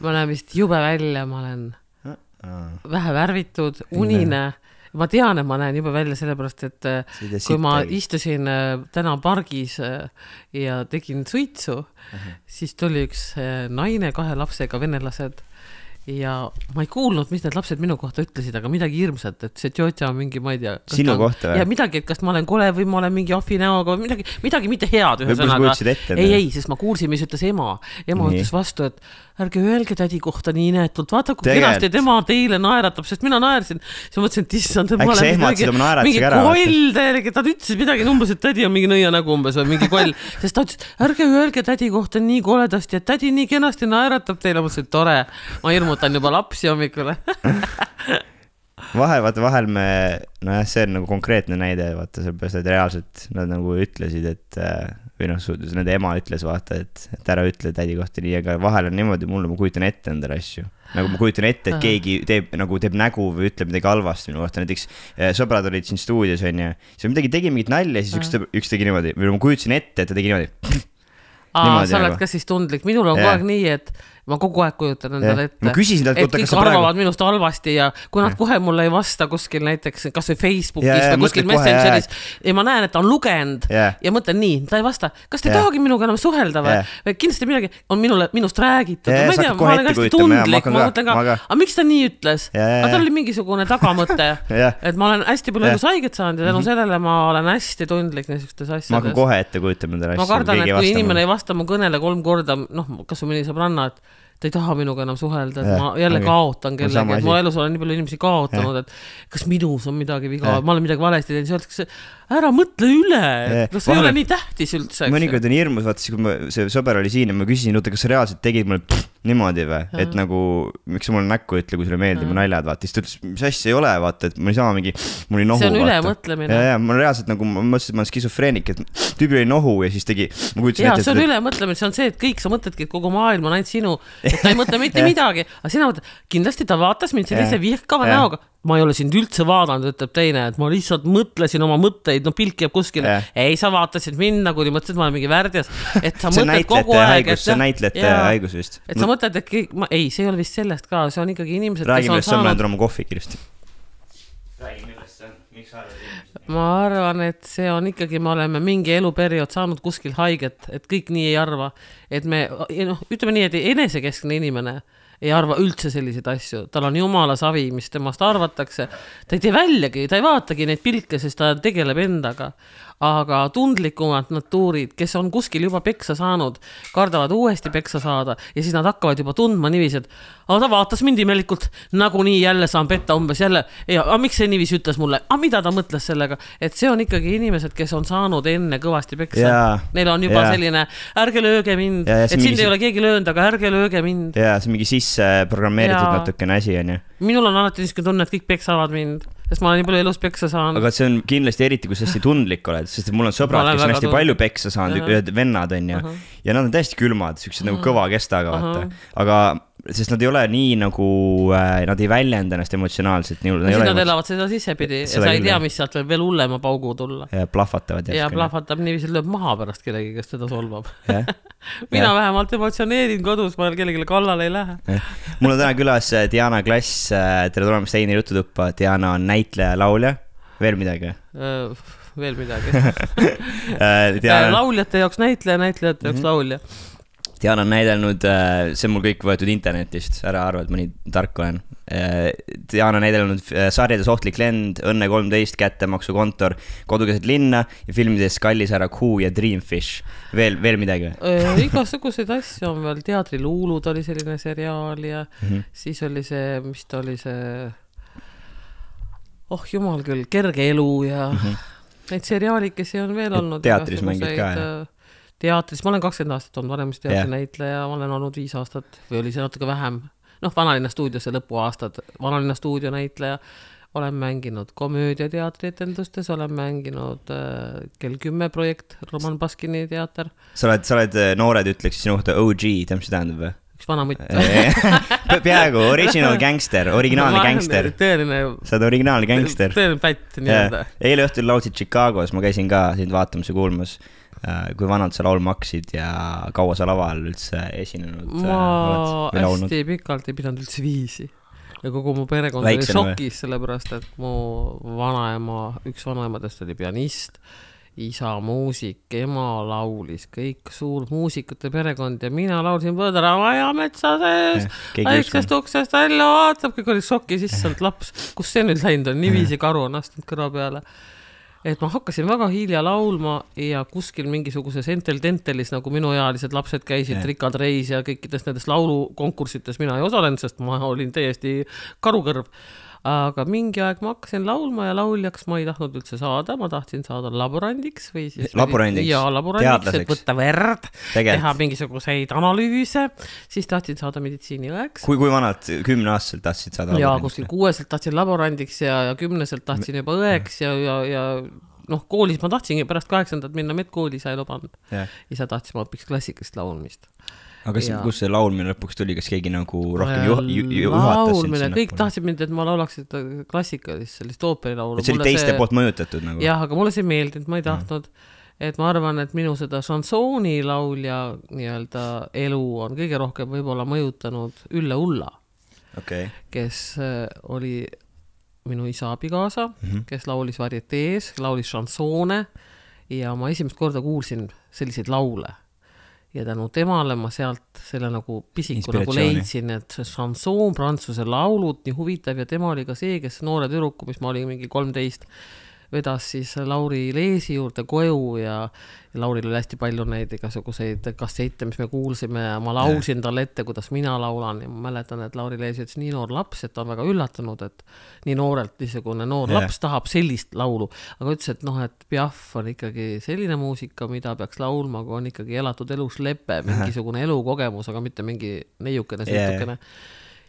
ma näen vist jube välja, ma olen vähe värvitud, unine. Ma tean, et ma näen jube välja sellepärast, et kui ma istusin täna pargis ja tegin suitsu, siis tuli üks naine 2 lapsega venelased ja ma ei kuulnud, mis need lapsed minu kohta ütlesid, aga midagi hirmsat, et see tjotja on mingi, ma ei tea. Sinu kohta või? Ja midagi, et kas ma olen kole või ma olen mingi ahvi näoga, midagi mitte head ühe sõnaga. Ei, sest ma kuulsin, mis ütles ema. Ema ütles vastu, et ärge öelge tädi kohta nii ineetult. Vaata, kui kenasti tema teile naeratab, sest mina naersin. Siis ma mõtlesin, et issand, ma olen mingi koll täiega. Ta ütles midagi umbes, et tädi on mingi nõia nägu umbes või mingi koll. Sest ta ütles, ärge öelge tädi kohta nii koledasti, et tädi nii kenasti naeratab teile. Ma mõtlesin, et tore. Ma hirmutan juba lapsi hommikule. Vahel me, nojah, see on nagu konkreetne näide, vaata, sellepärast, et reaalselt nad nagu ütlesid, et või noh, nende ema ütles, vaata, et ära ütle tädi kohta nii, aga vahel on niimoodi, ma kujutan ette endale asju. Nagu ma kujutan ette, et keegi teeb nägu või ütleb midagi halvasti minu kohta. Näiteks sõbrad olid siin stuudios, on ja siis midagi tegi mingit nalja, siis üks tegi niimoodi. Või ma kujutasin ette, et ta tegi niimoodi. Sa oled ka siis tundlik. Minul on kogu aeg nii, et ma kogu aeg kujutan endale ette, et kõik arvavad minust halvasti ja kui nad kohe mulle ei vasta kuskil näiteks, kas või Facebookis või kuskil Messengeris ja ma näen, et ta on lugend ja mõtlen nii, ta ei vasta, kas te tahagi minuga enam suhelda või kindlasti midagi on minust räägitud, ma ei tea, ma olen hästi tundlik, ma mõtlen ka, aga miks ta nii ütles? Aga tal oli mingisugune tagamõte, et ma olen hästi palju elus haiget saanud ja tänu sellele ma olen hästi tundlik niisugustes asjades. Ma hakkan kohe ette kujutama nende asju. Ma kardan, et kui inimene ei vasta mu kõnele 3 korda, kas või mõni sõbranna, et ta ei taha minuga enam suhelda, et ma jälle kaotan kellegi, et mu elus olen nii palju inimesi kaotanud, et kas minus on midagi viga, ma olen midagi valesti teinud, siis öeldakse, ära mõtle üle, see ei ole nii tähtis üldse. Mõnikord on hirmus, vaata siis, kui see sõber oli siin ja ma küsisin, kas sa reaalselt tegid mulle niimoodi või, et nagu, miks sa mulle näkku ütle, kui sulle meeldib naljad, vaata, siis ta ütles, mis asja ei ole, vaata, et ma ei saa mingi, mul oli nohu, see on ülemõtlemine. Ja, ma reaalselt nagu, ma mõtlesin, et ma olen skisofreenik, et tüübi oli nohu ja siis tegi, ma kujutasin ette. See on ülemõtlemine, see on see, et kõik sa mõtledki, et kogu maailm on ainult sinu, et ta ei mõtle mitte midagi, aga sina mõtled, kindlasti ta vaatas mind sellise vihkava näoga, ma ei ole sind üldse vaadanud, ütleb teine, et ma lihtsalt mõtlesin oma mõtteid, pilk jääb kuskile, ei, sa vaatasid mind nagu nii mõtlesid, ma olen mingi värdjas, et sa mõtled kogu aeg, see näitlete haigus vist. Et sa mõtled, et ei, see ei ole vist sellest ka, see on ikkagi inimesed, räägime, kes on saanud oma kohvi kirjasti. Räägime, millest see on, miks sa arvad inimesed? Ma arvan, et see on ikkagi, me oleme mingi eluperiood saanud kuskil haiget, et kõik nii ei arva, et me, ütleme nii, et enesekeskne inimene ei arva üldse selliseid asju. Tal on jumala savi, mis temast arvatakse. Ta ei tee väljagi, ta ei vaatagi neid pilke, sest ta tegeleb endaga. Aga tundlikumad natuurid, kes on kuskil juba peksa saanud, kardavad uuesti peksa saada ja siis nad hakkavad juba tundma niivis, et ta vaatas mind imelikult, nagu nii jälle saan petta umbes jälle. Miks see niivis ütles mulle? Mida ta mõtles sellega? Et see on ikkagi inimesed, kes on saanud enne kõvasti peksa. Neil on juba selline, ärge lööge mind. Et sind ei ole keegi löönud, aga ärge lööge mind. Ja, see mingi sisse programmeeritud natukene asi on ju. Minul on alati niisugune tunne, et kõik peksavad mind, sest ma olen nii palju elus peksa saanud. Aga see on kindlasti eriti, kui sa hästi tundlik oled, sest mul on sõbrad, kes on hästi palju peksa saanud, ühed vennad on ju, ja nad on täiesti külmad, sellised nagu kõva kestaga, vaata. Aga sest nad ei ole nii nagu, nad ei väljenda ennast emotsionaalselt. Nad elavad seda sissepidi ja sa ei tea, mis sealt veel hullema paugu tulla. Ja plahvatavad. Ja plahvatab niiviisi, lööb maha pärast kellegi, kes teda solvab. Mina vähemalt emotsioneerin kodus, ma kellelegi kallale ei lähe. Mul on täna külas Diana Klass, tere tulemast Teine jututuppa. Diana on näitleja, laulja, veel midagi? Veel midagi. Lauljate jaoks näitleja, näitlejate jaoks laulja. Diana on näidelnud, see on mul kõik võetud internetist, ära arva, et ma nii tark olen. Diana on näidelnud sarjades Ohtlik lend, Õnne 13, Kättemaksukontor, Kodukeset linna ja filmides Kallisaara Kuu ja Dreamfish. Veel midagi? Igasuguseid asju on veel. Teatriluulud oli selline seriaal ja siis oli see, mis ta oli see, jumal küll, Kerge elu ja neid seriaalikesi on veel olnud. Teatris mängid ka, Teatris, ma olen 20 aastat olnud vanemis teatrinäitleja, ma olen olnud 5 aastat või oli see natuke vähem. Vanalinna stuudiosse lõpuaastad, Vanalinna stuudio näitleja, olen mänginud komöödiateatrietendustes, olen mänginud Kell 10 projekt, Roman Baskini teater. Sa oled noored ütleks sinu kohta OG, mis see tähendab või? Üks vana mutt. Peaaegu, original gangster, originaalne gangster. Sa oled originaalne gangster. Tõeline pätt. Eile õhtul laulsid Chicagos, ma käisin ka sind vaatamas ja kuulmas. kui vanad sa laulma hakkasid ja kaua sa laval üldse esinenud ma hästi pikalt ei pidanud üldse viisi ja kogu mu perekond oli šokis sellepärast, et mu üks vanaemadest oli pianist, isa muusik, ema laulis, kõik suur muusikute perekond ja mina laulsin Põdra maja metsa sees, väikest uksest välja vaatab, kõik oli šokis issand laps, kus see nüüd läinud on, niiviisi karu on astunud kõrva peale. Et ma hakkasin väga hilja laulma ja kuskil mingisuguses entel-tentelis, nagu minuealised lapsed käisid, Rikard Reis ja kõikidest nendest laulukonkursites mina ei osalenud, sest ma olin täiesti karukõrv. Aga mingi aeg ma hakkasin laulma ja lauljaks ma ei tahtnud üldse saada, ma tahtsin saada laborandiks või siis laborandiks, et võtta verd, teha mingisuguseid analüüse, siis tahtsin saada meditsiiniõeks. Kui vanad 10-aastaselt tahtsid saada laborandiks? Ja kuskil 6-selt tahtsin laborandiks ja 10-selt tahtsin juba õeks ja koolis ma tahtsin pärast 8-ndat minna medkooli, sa ei lubanud. Isa tahtis ma õpiks klassikalist laulmist. Aga kus see laulmine lõpuks tuli, kas keegi nagu rohkem juhatas? Laulmine, kõik tahtsid mind, et ma laulaksid klassikalist, sellist ooperilaulu. Et see oli teiste poolt mõjutatud nagu? Jah, aga mulle see meeldinud, ma ei tahtnud, et ma arvan, et minu seda šansooni laulja nii-öelda elu on kõige rohkem võib-olla mõjutanud Ülle Ulla, kes oli minu isa abikaasa, kes laulis varietees, laulis šansoone ja ma esimest korda kuulsin selliseid laule. Ja tänu temale ma sealt selle nagu pisiku nagu leidsin, et šansoon, prantsuse laulud, nii huvitav ja tema oli ka see, kes noore tüdruku, mis ma olin mingi 13, vedas siis Lauri Leesi juurde koju ja Lauril oli hästi palju neid igasuguseid kassette, mis me kuulsime ja ma laulsin talle ette, kuidas mina laulan ja ma mäletan, et Lauri Leesi ütles nii noor laps, et ta on väga üllatunud, et nii noorelt niisugune noor laps tahab sellist laulu, aga ütles, et et Piaf on ikkagi selline muusika, mida peaks laulma, kui on ikkagi elatud elus lepe, mingisugune elukogemus, aga mitte mingi neiukene, süütukene.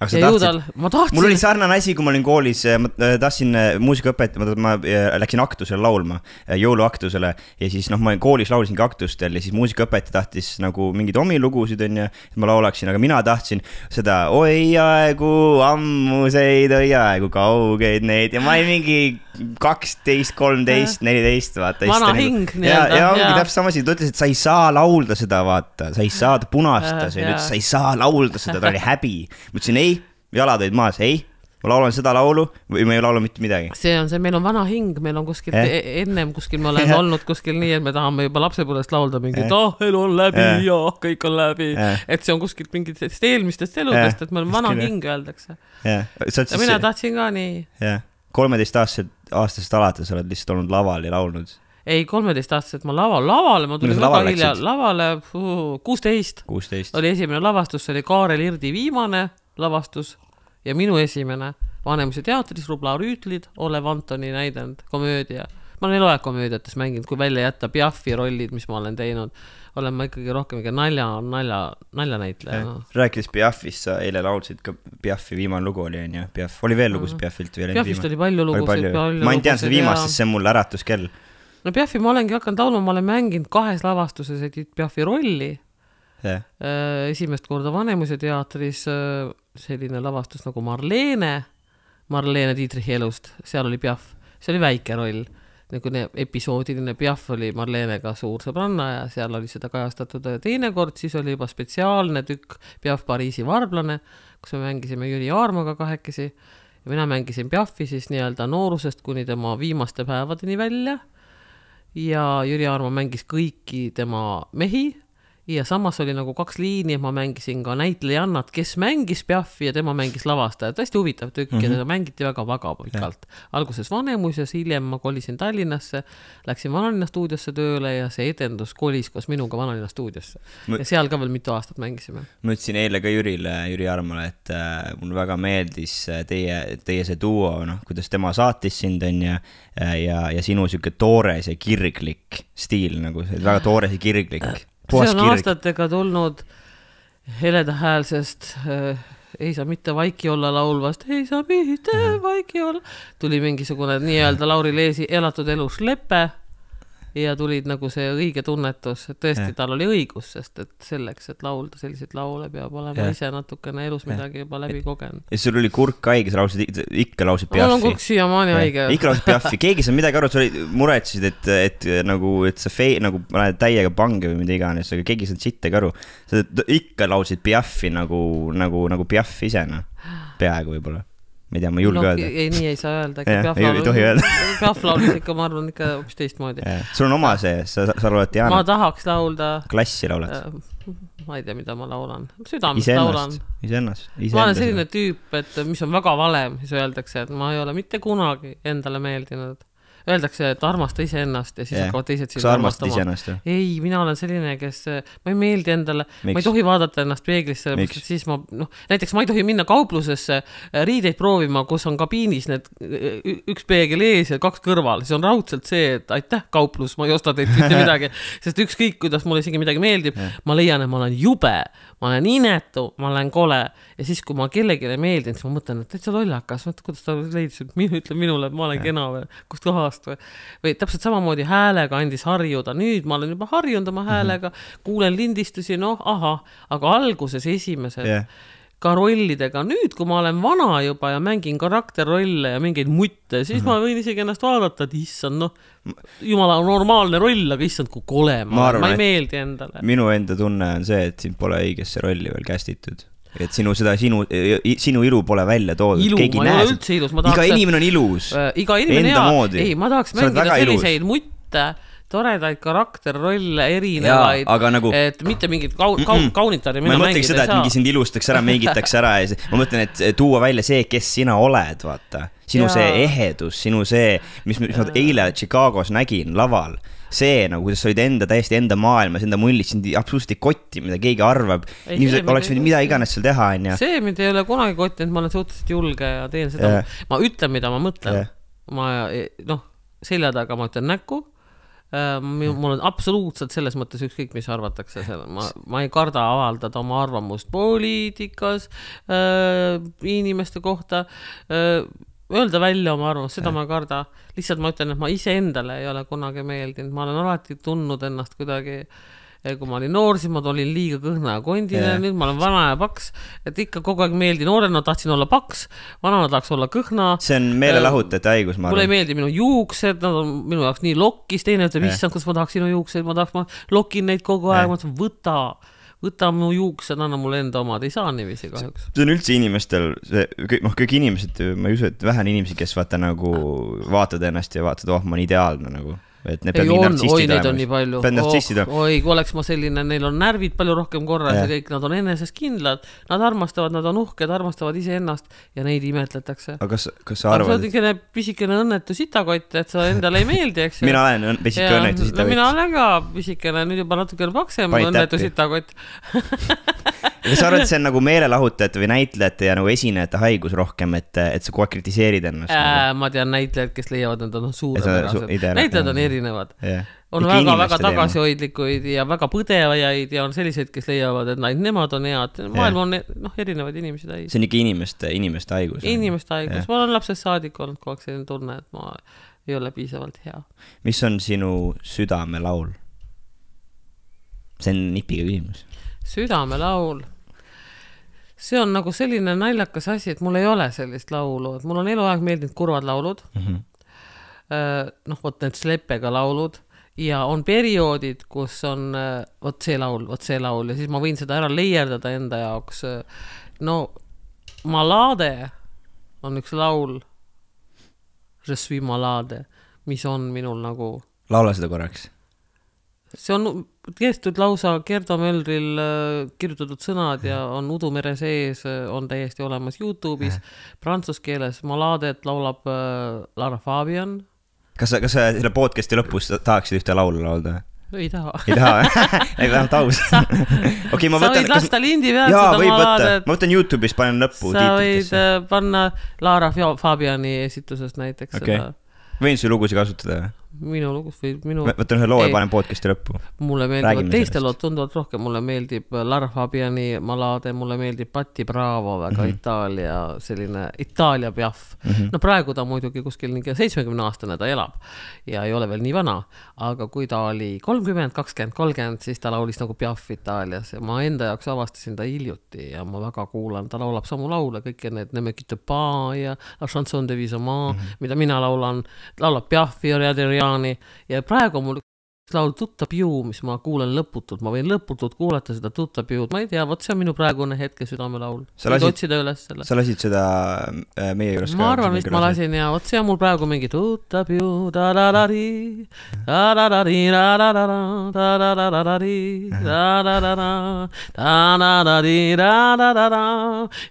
Mul oli sarnane asi, kui ma olin koolis, ma tahtsin muusikaõpet, ma läksin aktusele laulma, jõuluaktusele ja siis ma koolis laulsingi aktustel ja siis muusikaõpet tahtis nagu mingid omi lugusid on ja ma laulaksin, aga mina tahtsin seda oi aegu, ammuseid, oi aegu, kaugeid neid ja ma olin mingi 12, 13, 14 vaata. Vana hing. Ja ongi täpselt sama asi, ta ütles, et sa ei saa laulda seda vaata, sa ei saa punasta, sa ei saa laulda seda, ta oli häbi. Ma ütlesin ei, jalad olid maas, ei, ma laulan seda laulu või ma ei laula mitte midagi. See on see, meil on vana hing, meil on kuskil ennem kuskil me oleme olnud kuskil nii, et me tahame juba lapsepõlvest laulda mingi, elu on läbi ja kõik on läbi, et see on kuskilt mingitest eelmistest eludest, et meil on vana hing öeldakse. Ja mina tahtsin ka nii. 13-aastasest alates oled lihtsalt olnud laval ja laulnud. Ei, 13-aastaselt ma lavale, ma tulin väga hilja lavale 16. Oli esimene lavastus, see oli Kaarel Irdi viimane lavastus ja minu esimene Vanemuise teatris Rubla Rüütlid, Olev Antoni näidend, komöödia. Ma olen eluaeg komöödiates mänginud, kui välja jätta Piafi rollid, mis ma olen teinud, olen ma ikkagi rohkem nalja näitleja. Rääkides Piafist, sa eile laulsid ka Piafi viimane lugu oli, on ju? Oli veel lugusid Piafilt? Piafist oli palju lugusid. Ma ei tean seda viimast, sest see on mul äratuskell. No Piafi ma olengi hakanud laulma, ma olen mänginud 2 lavastuses Piafi rolli. Esimest korda Vanemuise teatris selline lavastus nagu Marlene Dietrichi elust, seal oli Piaf, see oli väike roll, nagu episoodiline Piaf oli Marlenega suur sõbranna ja seal oli seda kajastatud teine kord, siis oli juba spetsiaalne tükk Piaf Pariisi varblane, kus me mängisime Jüri Aarmaga kahekesi ja mina mängisin Piafi siis nii-öelda noorusest kuni tema viimaste päevadeni välja ja Jüri Aarma mängis kõiki tema mehi ja samas oli nagu 2 liini, ma mängisin ka näitlejannat, kes mängis Piafi ja tema mängis lavastajat, hästi huvitav tükk ja seda mängiti väga pikalt. Alguses Vanemuises, hiljem ma kolisin Tallinnasse, läksin Vanalinna stuudiosse tööle ja see etendus kolis koos minuga Vanalinna stuudiosse ja seal ka veel mitu aastat mängisime. Ma ütlesin eile ka Jüri Armale, et mul väga meeldis teie see duo, kuidas tema saatis sind on ja sinu siuke toores ja kirglik stiil, nagu see väga toores ja kirglik. See on aastatega tulnud heledahäälsest ei saa mitte vaiki olla laulvast, ei saa mitte vaiki olla. Tuli mingisugune nii-öelda Lauri Leesi elatud elus lepe ja tulid nagu see õige tunnetus, et tõesti tal oli õigus, sest et selleks, et laulda selliseid laule, peab olema ise natukene elus midagi juba läbi kogenud. Ja sul oli kurk haige, sa ikka lausid Piaffi. Mul on kurk siiamaani haige. Ikka lausid Piaffi. Keegi saab midagi aru, sa muretsesid, et sa nagu paned täiega pange või mida iganes, aga keegi saab sittagi aru. Sa ikka lausid Piaffi nagu Piaffi ise, peaaegu võib-olla. Ma ei tea, ma julge öelda. Ei, nii ei saa öelda. Ei tohi öelda. Piaf laulis ikka, ma arvan, ikka hoopis teistmoodi. Sul on oma see, sa laulad Diana. Ma tahaks laulda. Klassi laulad? Ma ei tea, mida ma laulan. Südamest laulan. Iseennast. Ma olen selline tüüp, et mis on väga vale, siis öeldakse, et ma ei ole mitte kunagi endale meeldinud. Öeldakse, et armasta iseennast ja siis hakkavad teised sind armastama. Iseennast, ei, mina olen selline, kes ma ei meeldi endale, ma ei tohi vaadata ennast peeglisse, siis ma, näiteks ma ei tohi minna kauplusesse riideid proovima, kus on kabiinis need üks peegel ees ja 2 kõrval, siis on raudselt see, et aitäh kauplus, ma ei osta teilt mitte midagi, sest ükskõik, kuidas mulle isegi midagi meeldib, ma leian, et ma olen jube, ma olen inetu, ma olen kole ja siis, kui ma kellegile meeldin, siis ma mõtlen, et täitsa lollakas, kuidas ta leidis, ütleb minule, et ma olen kena või kust kohast või täpselt samamoodi häälega andis harjuda, nüüd ma olen juba harjunud oma häälega, kuulen lindistusi, aga alguses esimesed ka rollidega, nüüd kui ma olen vana juba ja mängin karakterrolle ja mingeid mutte, siis ma võin isegi ennast vaadata, et issand, jumala normaalne roll, aga issand, kui kole ma ei meeldi endale. Minu enda tunne on see, et sind pole õigesse rolli veel kästitud. Et sinu ilu pole välja toodud. Ma ei ole üldse ilus. Iga inimene on ilus. Iga inimene hea. Ei, ma tahaks mängida selliseid mutte, toredaid karakterrolle, erinevaid, et mitte mingid kaunitari mina mängida ei saa. Ma mõtleks seda, et mingi sind ilustaks ära, mängitakse ära ja ma mõtlen, et tuua välja see, kes sina oled, vaata. Sinu see ehedus, sinu see, mis ma eile Chicagos nägin laval. See, kuidas sa olid täiesti enda maailmas, enda mullis, sind absoluutselt ei kotti, mida keegi arvab. Inimesed oleks mida iganes seal teha. See, mida ei ole kunagi kotti, et ma olen suhteliselt julge ja teen seda. Ma ütlen, mida ma mõtlen. Selja taga ma ütlen näkku. Mul on absoluutselt selles mõttes ükskõik, mis arvatakse. Ma ei karda avaldada oma arvamust poliitikas, inimeste kohta, öelda välja oma arvamust, seda ma karda. Lihtsalt ma ütlen, et ma ise endale ei ole kunagi meeldinud. Ma olen alati tundnud ennast kuidagi, kui ma olin noor, siis ma olin liiga kõhna ja kondine, nüüd ma olen vana ja paks, et ikka kogu aeg meeldi. Noorena tahtsin olla paks, vanana tahaks olla kõhna. See on meelelahutajate haigus, ma arvan. Mulle ei meeldi minu juuksed, nad on minu jaoks nii lokkis, teine ütleb, issand, kus ma tahaks sinu juuksed, ma lokin neid kogu aeg, ma ütlen, võta mu juuksed, anna mulle enda omad, ei saa niiviisi kahjuks. See on üldse inimestel, kõik inimesed, ma ei usu, et vähen inimesi, kes vaatad ennast ja vaatad, ma olen ideaalne nagu. Et need peavad nii nartsistid olema. Neid on nii palju. Kui oleks ma selline, neil on närvid palju rohkem korras ja kõik, nad on eneses kindlad, nad armastavad, nad on uhked, armastavad ise ennast ja neid imetletakse. Aga kas sa arvad? Sa oled pisikene õnnetu sitakott, et sa endale ei meeldi, eks? Mina olen pisike õnnetu sitakott. Mina olen ka pisikene, nüüd juba natukene paksem õnnetu sitakott. Kas sa arvad, et see on nagu meelelahutajate või näitlejate ja nagu esinejate haigus rohkem, et sa kogu aeg kritiseerid ennast? Ma tean näitlejad, kes leiavad, et nad on suurepärased. Näitlejad on erinevad. On väga tagasihoidlikuid ja väga põdevajaid ja on selliseid, kes leiavad, et nemad on head. Maailm on erinevaid inimesi täis. See on ikka inimeste haigus. Inimeste haigus. Ma olen lapsest saadik olnud kogu aeg selline tunne, et ma ei ole piisavalt hea. Mis on sinu südamelaul? See on nipiga küsimus. Südamelaul. See on nagu selline naljakas asi, et mul ei ole sellist laulu, et mul on eluaeg meeldinud kurvad laulud, võt need sleppega laulud ja on perioodid, kus on võt see laul ja siis ma võin seda ära leierdada enda jaoks. Malade on üks laul, Je suis malade, mis on minul nagu... Laula seda korraks. See on kestud lausa Gerdo Möldril kirjutatud sõnad ja on Udumere sees, on täiesti olemas YouTube'is, prantsuskeeles Maladet laulab Lara Fabian. Kas sa selle podcasti lõpus tahaksid ühte laulu laulda? Ei taha. Ei taha? Ei vähemalt aus. Sa võid lasta lindi peal seda Maladet. Ma võtan YouTube'is, panen lõppu. Sa võid panna Lara Fabiani esitusest näiteks seda. Võin su lugusi kasutada? minu lugus või minu... Võtan ühe loo ja panen podcasti lõppu. Mulle meeldivad teiste lood tunduvalt rohkem, mulle meeldib Lara Fabiani Malade, mulle meeldib Patti Bravo, väga Itaalia, selline Itaalia Piaf. No praegu ta muidugi kuskil 70 aastane ta elab ja ei ole veel nii vana, aga kui ta oli 30, 20, 30, siis ta laulis nagu Piaf Itaalias ja ma enda jaoks avastasin ta hiljuti ja ma väga kuulan, ta laulab samu laule, kõike need Ne me quitte pas ja La chanson de Visoma, mida mina laulan, laulab Piafi ja praegu on mul laul Tutta piu, mis ma kuulen lõputult, ma võin lõputult kuulata seda Tutta piu, ma ei tea, võt see on minu praegune hetke südamelaul. Sa lasid seda meie juures ma arvan, vist ma lasin ja võt see on mul praegu mingi Tutta piu, da-da-da-di, da-da-da-di, da-da-da-da, da-da-da-da-di, da-da-da-da, da-da-da-di, da-da-da-da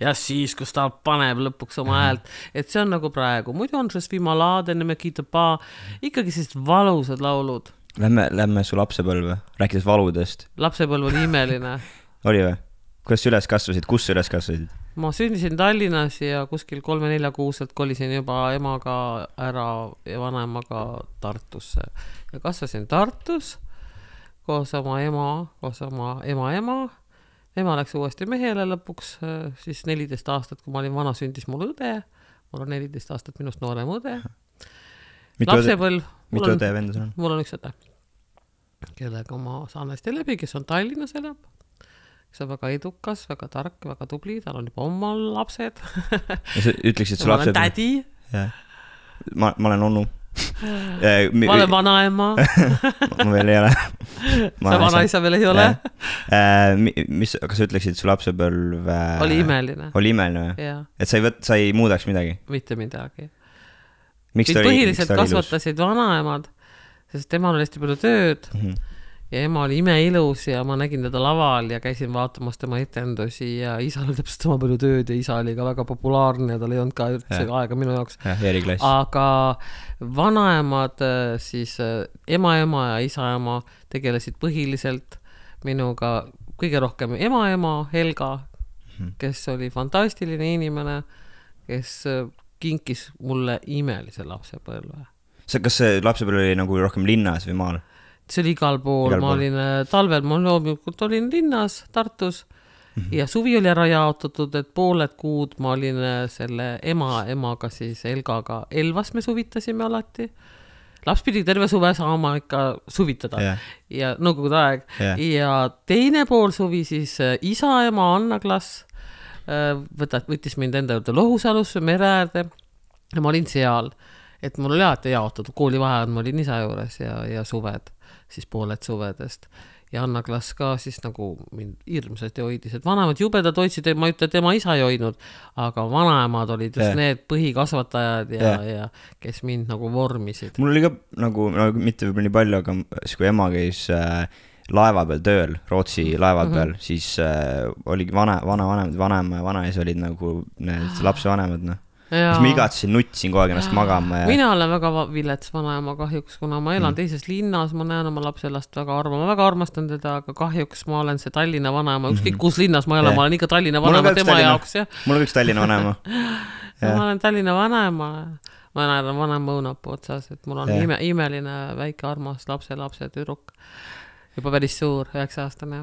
ja siis, kus ta paneb lõpuks oma häält, et see on nagu praegu, muidu on see Malade, Ne me quitte pas, ikkagi sellist valusad laulud. Lähme su lapsepõlve, rääkides valudest. Lapsepõlv oli imeline. Oli või? Kuidas sa üles kasvasid? Kus sa üles kasvasid? Ma sündisin Tallinnas ja kuskil 3-4 kuuselt kolisin juba emaga ära ja vanaemaga Tartusse. Ja kasvasin Tartus koos oma ema. Ema läks uuesti mehele lõpuks, siis 14 aastat, kui ma olin vana, sündis mul õde. Mul on 14 aastat minust noorem õde. Lapsepõlv. Mitu õde ja venda sul on? Mul on üks õde, kellega ma saan hästi läbi, kes on Tallinnas elab. Kes on väga edukas, väga tark, väga tubli, tal on juba oma lapsed. Ja sa ütleksid su lapsed? Ma olen tädi. Ma olen onu. Ma olen vanaema. Ma veel ei ole. Sa vanaisa veel ei ole? Kas sa ütleksid su lapsepõlv? Oli imeline. Oli imeline või? Et sa ei muudaks midagi? Mitte midagi. Miks põhiliselt kasvatasid vanaemad, sest temal oli hästi palju tööd ja ema oli imeilus ja ma nägin teda laval ja käisin vaatamas tema etendusi ja isa oli täpselt sama palju tööd ja isa oli ka väga populaarne ja tal ei olnud ka üldse aega minu jaoks. Aga vanaemad, siis ema ja isa tegelesid põhiliselt minuga kõige rohkem ema Helga, kes oli fantastiline inimene, kes kinkis mulle imelise lapsepõlve. Kas see lapsepõlve oli nagu rohkem linnas või maal? See oli igal pool. Ma olin talvel, ma olin linnas, Tartus ja suvi oli ära jaotatud, et pooled kuud ma olin selle emaga siis Elgaga. Elvas me suvitasime alati. Laps pidi terve suve saama ikka suvitada ja nõukogude aeg. Ja teine pool suvi siis isa ema Anna Klass võttis mind enda juurde Lohusalusse, mere äärde ja ma olin seal, et mul oli alati jaotatud koolivaheajad, ma olin isa juures ja suved, siis pooled suvedest ja Anna Klass ka siis nagu mind hirmsasti hoidis, et vanemad jubedad hoidsid, ma ütlen, et tema isa ei hoidnud, aga vanaemad olid just need põhikasvatajad ja kes mind nagu vormisid. Mul oli ka nagu mitte võib-olla nii palju, aga siis kui ema käis laeva peal tööl, Rootsi laeva peal, siis oligi vanaema ja vanaisa olid nagu need lapsevanemad, siis ma igatsin, nutsin kogu aeg ennast magama. Mina olen väga vilets vanaema kahjuks, kuna ma elan teises linnas, ma näen oma lapselast väga ma väga armastan teda, aga kahjuks ma olen see Tallinna vanaema, ükskõik kus linnas ma elan, ma olen ikka Tallinna vanaema tema jaoks. Mul on üks Tallinna vanaema. Ma olen Tallinna vanaema. Ma näen vanaema õunapuu otsas, et mul on imeline väike armas lapse tüdruk. Juba päris suur, 9-aastane.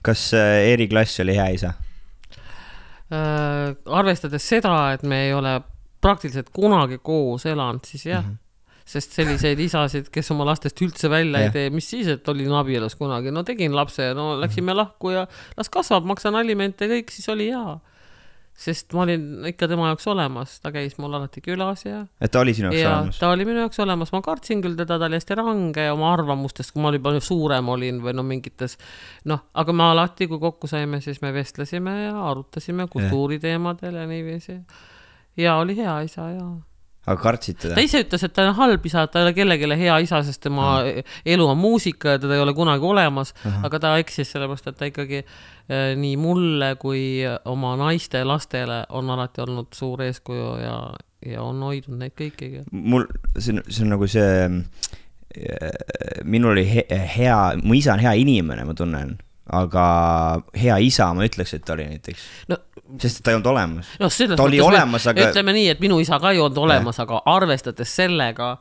Kas Eeri Klass oli hea isa? Arvestades seda, et me ei ole praktiliselt kunagi koos elanud, siis jah. Sest selliseid isasid, kes oma lastest üldse välja ei tee, mis siis, et olin abielus kunagi. No tegin lapse, läksime lahku ja las kasvab, maksan alimente, kõik siis oli hea. Sest ma olin ikka tema jaoks olemas, ta käis mul alati külas ja... Et ta oli sinu jaoks olemas? Ta oli minu jaoks olemas, ma kartsin küll teda, ta oli hästi range ja oma arvamustest, kui ma oli palju suurem olin või mingites... aga me alati, kui kokku saime, siis me vestlesime ja arutasime kultuuriteemadel ja niiviisi. Ja oli hea isa ja... Aga kartsid teda? Ta ise ütles, et ta on halb isa, et ta ei ole kellegile hea isa, sest tema elu on muusika ja teda ei ole kunagi olemas, aga ta eksis sellepärast, et ta ikkagi nii mulle kui oma naiste lastele on alati olnud suur eeskuju ja on hoidnud neid kõikigi. See on nagu see, minul oli hea, mu isa on hea inimene, ma tunnen, aga hea isa, ma ütleks, et ta oli näiteks. Sest ta ei olnud olemas. Ta oli olemas, aga... Ütleme nii, et minu isa ka ei olnud olemas, aga arvestades sellega,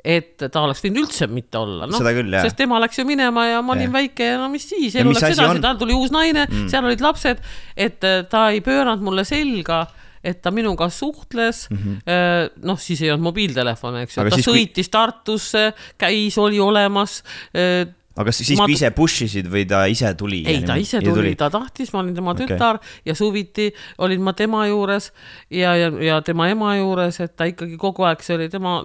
et ta oleks võinud üldse mitte olla, Seda küll, jah. sest tema läks ju minema ja ma olin väike ja no mis siis, elu mis läks asi edasi, on? tal tuli uus naine, seal olid lapsed, et ta ei pööranud mulle selga, et ta minuga suhtles, noh, siis ei olnud mobiiltelefone, eks ju, ta sõitis Tartusse, käis, oli olemas. Aga siis kui ise pushisid või ta ise tuli? Ei, ta ise tuli, ta tahtis, ma olin tema tütar ja suviti olin ma tema juures ja tema ema juures, et ta ikkagi kogu aeg, see oli tema,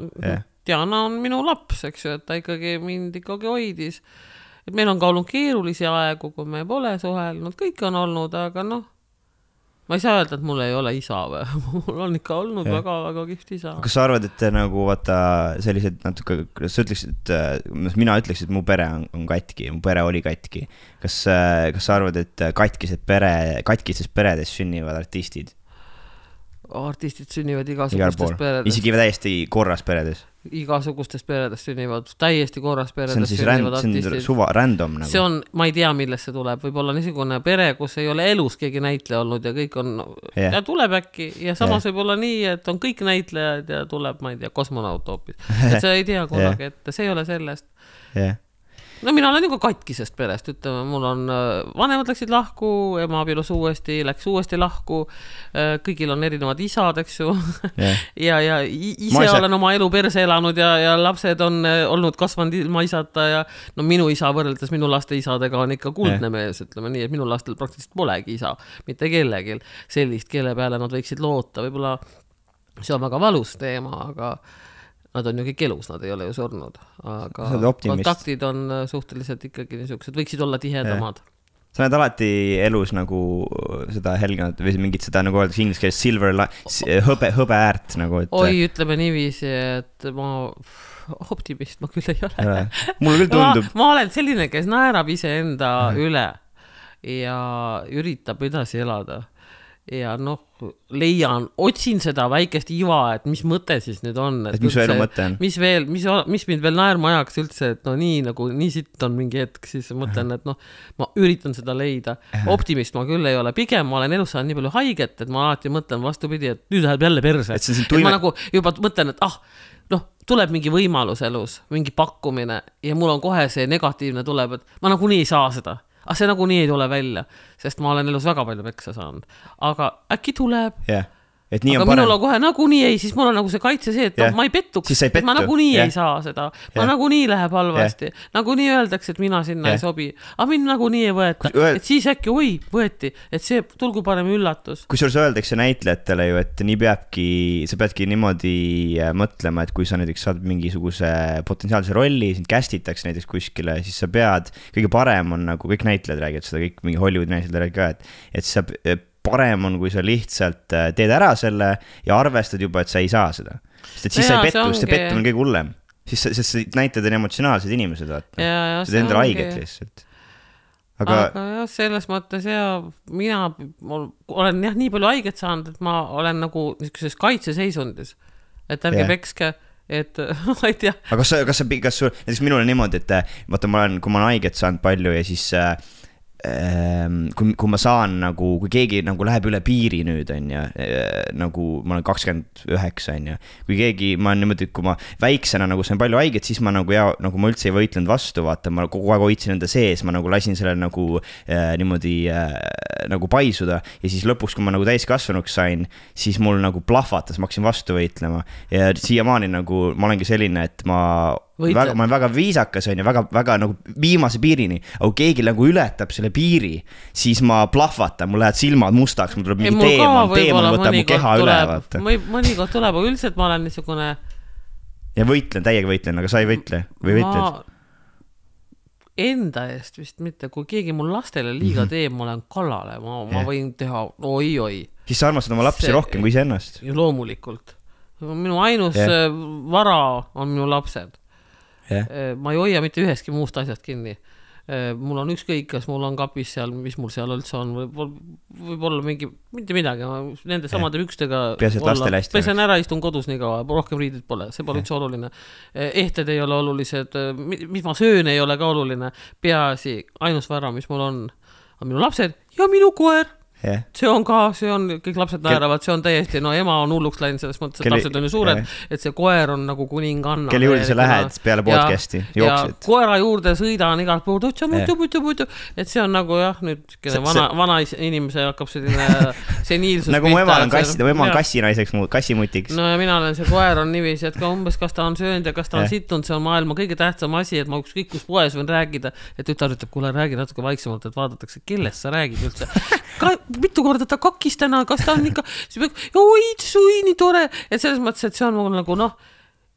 Diana on minu laps, eks ju, et ta ikkagi mind ikkagi hoidis. Et meil on ka olnud keerulisi aegu, kui me pole suhelnud, kõik on olnud, aga noh, ma ei saa öelda, et mul ei ole isa või. Mul on ikka olnud väga kihvt isa. Kas sa arvad, et nagu vaata sellised natuke, kuidas sa ütleksid, mina ütleksin, et mu pere on katki, mu pere oli katki. Kas sa arvad, et katkistes peredes sünnivad artistid? Artistid sünnivad igasugustes peredes. Isegi täiesti korras peredes. Igasugustes peredes sünnivad, täiesti korras peredes sünnivad artistid. See on suva random nagu. See on, ma ei tea, millest see tuleb. Võib-olla niisugune pere, kus ei ole elus keegi näitleja olnud ja kõik on, ja tuleb äkki. Ja samas võib olla nii, et on kõik näitlejad ja tuleb, ma ei tea, kosmonaut hoopis. Et sa ei tea kunagi, et see ei ole sellest. No mina olen juba katkisest perest, ütleme, mul on vanemad läksid lahku, ema abielus läks uuesti lahku, kõigil on erinevad isad, eks ju, ja ise olen oma elu perse elanud ja lapsed on olnud kasvanud ilma isata ja no minu isa võrreldes minu laste isadega on ikka kuldne mees, ütleme nii, et minu lastel praktiliselt polegi isa, mitte kellegil sellist, kelle peale nad võiksid loota, võib-olla see on väga valus teema, aga nad on ju kõik elus, nad ei ole ju surnud, aga kontaktid on suhteliselt ikkagi niisugused, võiksid olla tihedamad. Sa näed alati elus nagu seda helgenat või mingit seda nagu öeldakse inglise keeles hõbe äärt nagu, et... Oi, ütleme niiviisi, et ma optimist ma küll ei ole. Mulle küll tundub. Ma olen selline, kes naerab iseenda üle ja üritab edasi elada. Ja noh, otsin seda väikest iva, et mis mõte siis nüüd on. Et mis elu mõte on? Mis mind veel naerma ajaks üldse, et no nii sitt on mingi hetk, siis mõtlen, et noh, ma üritan seda leida. Optimist ma küll ei ole. Pigem ma olen elus saanud nii palju haiget, et ma alati mõtlen vastupidi, et nüüd läheb jälle perse. Et ma nagu juba mõtlen, et tuleb mingi võimalus elus, mingi pakkumine ja mul on kohe see negatiivne tuleb, et ma nagu nii ei saa seda. See nagu nii ei tule välja, sest ma olen elus väga palju peksa saanud. Aga äkki tuleb. Et nii aga on parem. Minul on kohe nagu nii ei, siis mul on nagu see kaitse see, et ma ei pettuks, et ma nagu nii ei saa seda. Ma nagu nii läheb halvasti. Nagu nii öeldakse, et mina sinna ei sobi. Aga mind nagu nii ei võeta. Et siis äkki, võeti, et see tulgu parem üllatus. Kui sul öeldakse näitlejatele ju, et nii sa peadki niimoodi mõtlema, et kui sa näiteks saad mingisuguse potentsiaalse rolli, sind kästitakse näiteks kuskile, siis sa pead, kõige parem on nagu, kõik näitlejad räägivad seda, kõik mingi Hollywoodi näitlejad räägivad ka, et sa parem on, kui sa lihtsalt teed ära selle ja arvestad juba, et sa ei saa seda. Sest et siis sa ei pettu, see pettu on kõige hullem. Sest näitlejad on emotsionaalsed inimesed, vaata. See teed endale haiget lihtsalt. Aga jah, selles mõttes mina olen nii palju haiget saanud, et ma olen nagu niisuguses kaitseseisundis. Et ärge pekske, et ma ei tea. Aga kas sul, näiteks minul on niimoodi, et vaata, kui ma olen haiget saanud palju ja siis kui ma saan nagu, kui keegi nagu läheb üle piiri nüüd on ja nagu ma olen 29 on ja kui keegi, ma olen niimoodi, kui ma väiksena nagu sain palju haiget, siis ma nagu nagu ma üldse ei võitlenud vastu, vaata, ma kogu aeg hoidsin enda sees, ma nagu lasin selle nagu niimoodi nagu paisuda ja siis lõpuks, kui ma nagu täiskasvanuks sain, siis mul nagu plahvatas, ma hakkasin vastu võitlema ja siiamaani nagu ma olengi selline, et ma olen väga viisakas on ja väga nagu viimase piirini, aga keegi nagu ületab selle piiri, siis ma plahvatan, mul lähevad silmad mustaks, mul tuleb mingi teemon võtab mu keha üle. Mõnikord tuleb, aga üldiselt ma olen niisugune... Ja täiega võitlen, aga sa ei võitle või võitled? Enda eest vist mitte, kui keegi mul lastele liiga teeb, ma olen kallale, ma võin teha oi. Siis sa armastad oma lapsi rohkem kui iseennast? Loomulikult. Minu ainus vara on minu lapsed. Ma ei hoia mitte üheski muust asjast kinni. Mul on ükskõik, kas mul on kapis seal, mis mul seal üldse on, võib olla mitte midagi, nende samade pükstega pesen ära, istun kodus nii kaua, rohkem riidid pole, see pole üldse oluline. Ehted ei ole olulised, mis ma söön ei ole ka oluline, peaasi, ainus vara, mis mul on minu lapsed ja minu koer. Yeah. see on kõik lapsed naeravad, see on täiesti, no ema on hulluks läinud selles mõttes, et lapsed on ju suured, et see koer on nagu kuninganna. Kelle juurde sa lähed peale podcasti, jooksed. Ja koera juurde sõidan igalt pool, et see on nagu jah, nüüd vana inimese hakkab selline seniilsus. Nagu mu ema on kassinaiseks, kassimutiks. No ja mina olen see koer on niiviisi, et ka umbes kas ta on söönud ja kas ta on situnud, see on maailma kõige tähtsam asi, et ma ükskõik kus poes võin rääkida, et tütar ütleb, kuule räägi natuke vaiksemalt, et vaadatakse, kellest sa räägid üldse. Mitu korda ta kakkis täna, kas ta on ikka, oi, nii tore, et selles mõttes, et see on nagu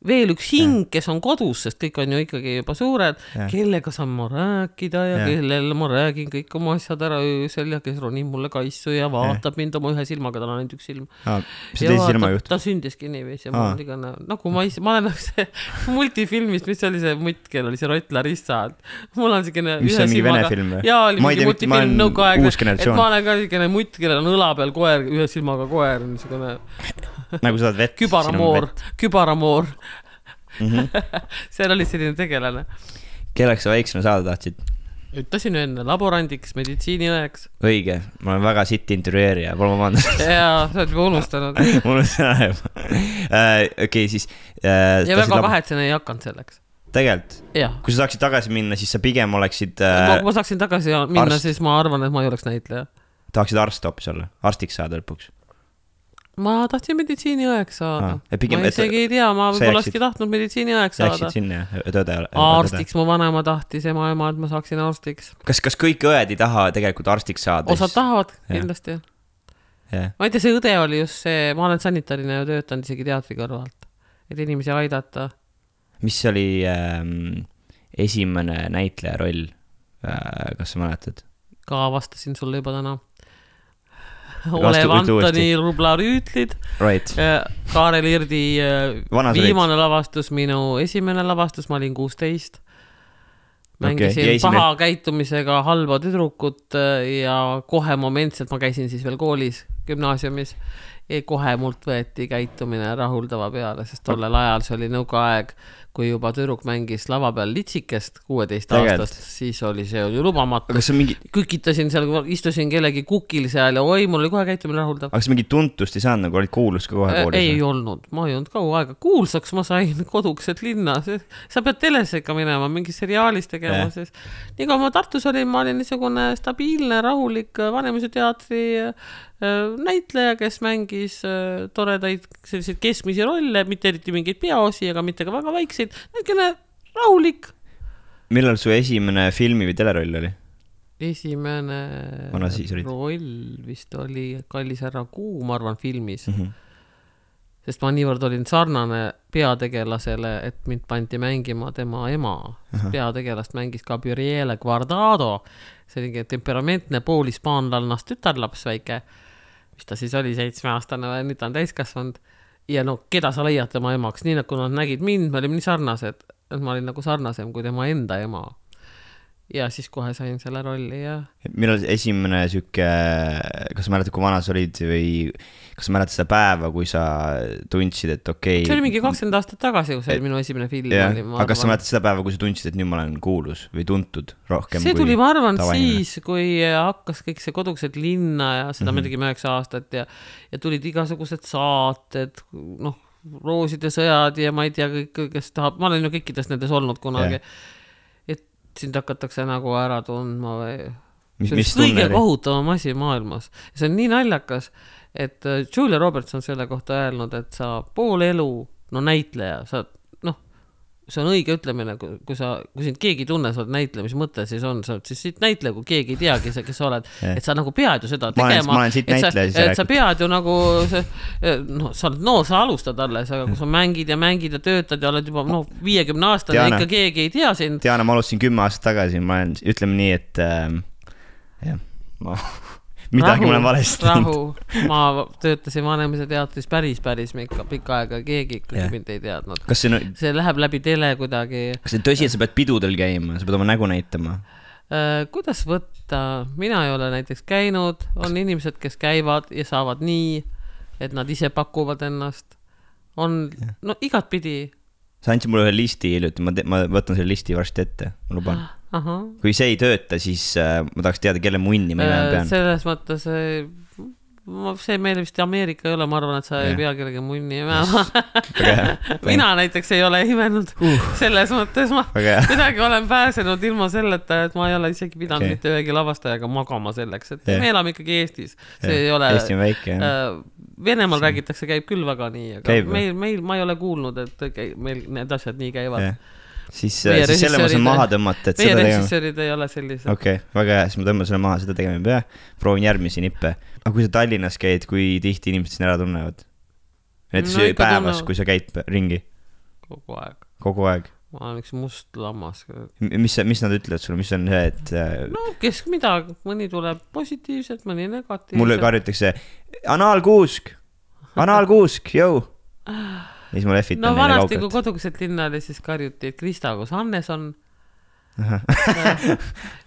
veel üks hing, kes on kodus, sest kõik on ju ikkagi juba suured, kellega saan ma rääkida ja kellele ma räägin kõik oma asjad ära öösel ja kes ronib mulle kaissu ja vaatab mind oma ühe silmaga, tal on ainult üks silm. Mis teise silma juhtub? Ta sündiski niiviisi ja ma olen igane, nagu ma olen see multifilmist, mis oli see mutt, kell oli see Rott Larissa. Mul on selline ühe silmaga. Jaa, oli mingi multifilm nõukaega, et ma olen ka selline mutt, kellel on õla peal koer, ühe silmaga koer, niisugune nagu sa oled vett. Kübaramoor. Seal oli selline tegelane. Kelleks sa väiksena saada tahtsid? Ütlesin enne, laborandiks, meditsiiniõeks. Õige, ma olen väga sitt intervjueerija, pole ma vandanud. Jaa, sa oled juba unustanud. Okei, siis ja väga kahetsen ei hakanud selleks. Tegelikult? Kui sa saaksid tagasi minna, siis sa pigem oleksid kui ma saaksin tagasi minna, siis ma arvan, et ma ei oleks näitleja. Tahaksid arst hoopis olla? Arstiks saada lõpuks? Ma tahtsin meditsiiniõeks saada. Ma isegi ei tea, ma võib-olla olekski tahtnud meditsiiniõeks saada. Jääksid sinna ja tõde? Arstiks mu vanema tahtis, ema, et ma saaksin arstiks. Kas kõik õed ei taha tegelikult arstiks saada? Osad tahavad, kindlasti. Ma ei tea, see õde oli just see, ma olen sanitarina ja töötanud isegi teatri kõrvalt, et inimesi aidata. Mis oli esimene näitleja roll? Kas sa mäletad? Ka vastasin sulle juba täna. Olev Antoni Rubla-Rüütlid, Kaarel Irdi viimane lavastus, minu esimene lavastus, ma olin 16. Mängisin paha käitumisega halba tüdrukut ja kohe momentselt ma käisin siis veel koolis, gümnaasiumis. Kohe mult võeti käitumine rahuldava peale, sest tollel ajal see oli nõukaaeg, kui juba tüdruk mängis lava peal litsikest 16 aastast, siis oli see ju lubamatu. Kükitasin seal, istusin kellegi kukil seal ja oi, mul oli kohe käitumine rahuldav. Aga sa mingi tuntust ei saanud, nagu olid kuulus ka kohe koolis? Ei olnud, ma ei olnud kaua aega. Kuulsaks ma sain kodukesed linna. Sa pead telesse ikka minema, mingi seriaalis tegema. Nii kui ma Tartus olin, ma olin niisugune stabiilne, rahulik Vanemuise teatri näitleja, kes mängis toredaid selliseid keskmisi rolle, mitte eriti mingeid peaosi, aga mitte ka väga väikseid, näikene rahulik. Millal su esimene filmi või teleroll oli? Esimene roll vist oli Kallis härra Kuu, ma arvan, filmis. Sest ma niivõrd olin sarnane peategelasele, et mind pandi mängima tema ema. Peategelast mängis Gabriele Guardado, selline temperamentne poolispaanlannast tütarlaps väike, mis ta siis oli 7-aastane või nüüd ta on täiskasvanud. Ja no, keda sa leiad tema emaks, nii nagu nad nägid mind, me olime nii sarnased, et ma olin nagu sarnasem kui tema enda ema. Ja siis kohe sain selle rolli ja... Millal esimene süke, kas sa mäletad, kui vana sa olid või kas sa mäletad seda päeva, kui sa tundsid, et okei... See oli mingi 20 aastat tagasi, kui see oli minu esimene film. Aga kas sa mäletad seda päeva, kui sa tundsid, et nüüd ma olen kuulus või tuntud rohkem? See tuli, ma arvan, siis, kui hakkas kõik see kodukesed linna ja seda me tegime 9 aastat ja tulid igasugused saated, noh, Rooside sõjad ja ma ei tea, kes tahab, ma olen ju kõikidest nendes olnud kunagi. Sind hakatakse nagu ära tundma või... See on kõige kohutavam asi maailmas. See on nii naljakas, et Julia Roberts on selle kohta öelnud, et sa pool elu, no näitleja, sa, noh, see on õige ütlemine, kui sind keegi tunne, sa oled näitleja, mis mõte siis on, sa oled siis siit näitleja, kui keegi ei teagi, kes sa oled, et sa nagu pead ju seda tegema, et sa pead ju nagu, no, sa alustad alles, aga kui sa mängid ja töötad ja oled juba 50 aastane, ikka keegi ei tea sind. Diana, ma alustasin 10 aastat tagasi, ma olen, ütleme nii, et midagi ma olen valesti. Ma töötasin Vanemuise teatris päris pikka aega, keegi ikkagi mind ei teadnud. See läheb läbi tele kuidagi. Kas see tõsi, et sa pead pidudel käima, sa pead oma nägu näitama? Kuidas võtta? Mina ei ole näiteks käinud, on inimesed, kes käivad ja saavad nii, et nad ise pakuvad ennast. On, no igat pidi. Sa andsid mulle ühe listi hiljuti, ma võtan selle listi varsti ette, ma luban. kui see ei tööta, siis ma tahaks teada, kelle munni ma imema pean. Selles mõttes see meil vist Ameerika ei ole, ma arvan, et sa ei pea kellegi munni imema. Mina näiteks ei ole imenud selles mõttes, ma midagi olen pääsenud ilma selleta, et ma ei ole isegi pidanud mitte ühegi lavastajaga magama selleks, et me elame ikkagi Eestis. See ei ole, Eesti on väike, Venemaal räägitakse, käib küll väga nii, aga meil ma ei ole kuulnud, et meil need asjad nii käivad. Siis selle ma saan maha tõmmata, et meie režissöörid ei ole sellised. Okei, väga hea, siis ma tõmban selle maha, seda tegema ei pea. Proovin järgmisi nippe. Aga kui sa Tallinnas käid, kui tihti inimesed siin ära tunnevad? Näiteks päevas, kui sa käid ringi? Kogu aeg? Ma olen üks must lammas. Mis nad ütlevad sulle? Mis on see, et... No, kes midagi. Mõni tuleb positiivselt, mõni negatiivselt. Mulle karjutakse, analkuusk, jõu! Ja siis ma lehvitan no vanasti, kui kodukeselt linna oli, siis karjuti, et Krista, kus Hannes on.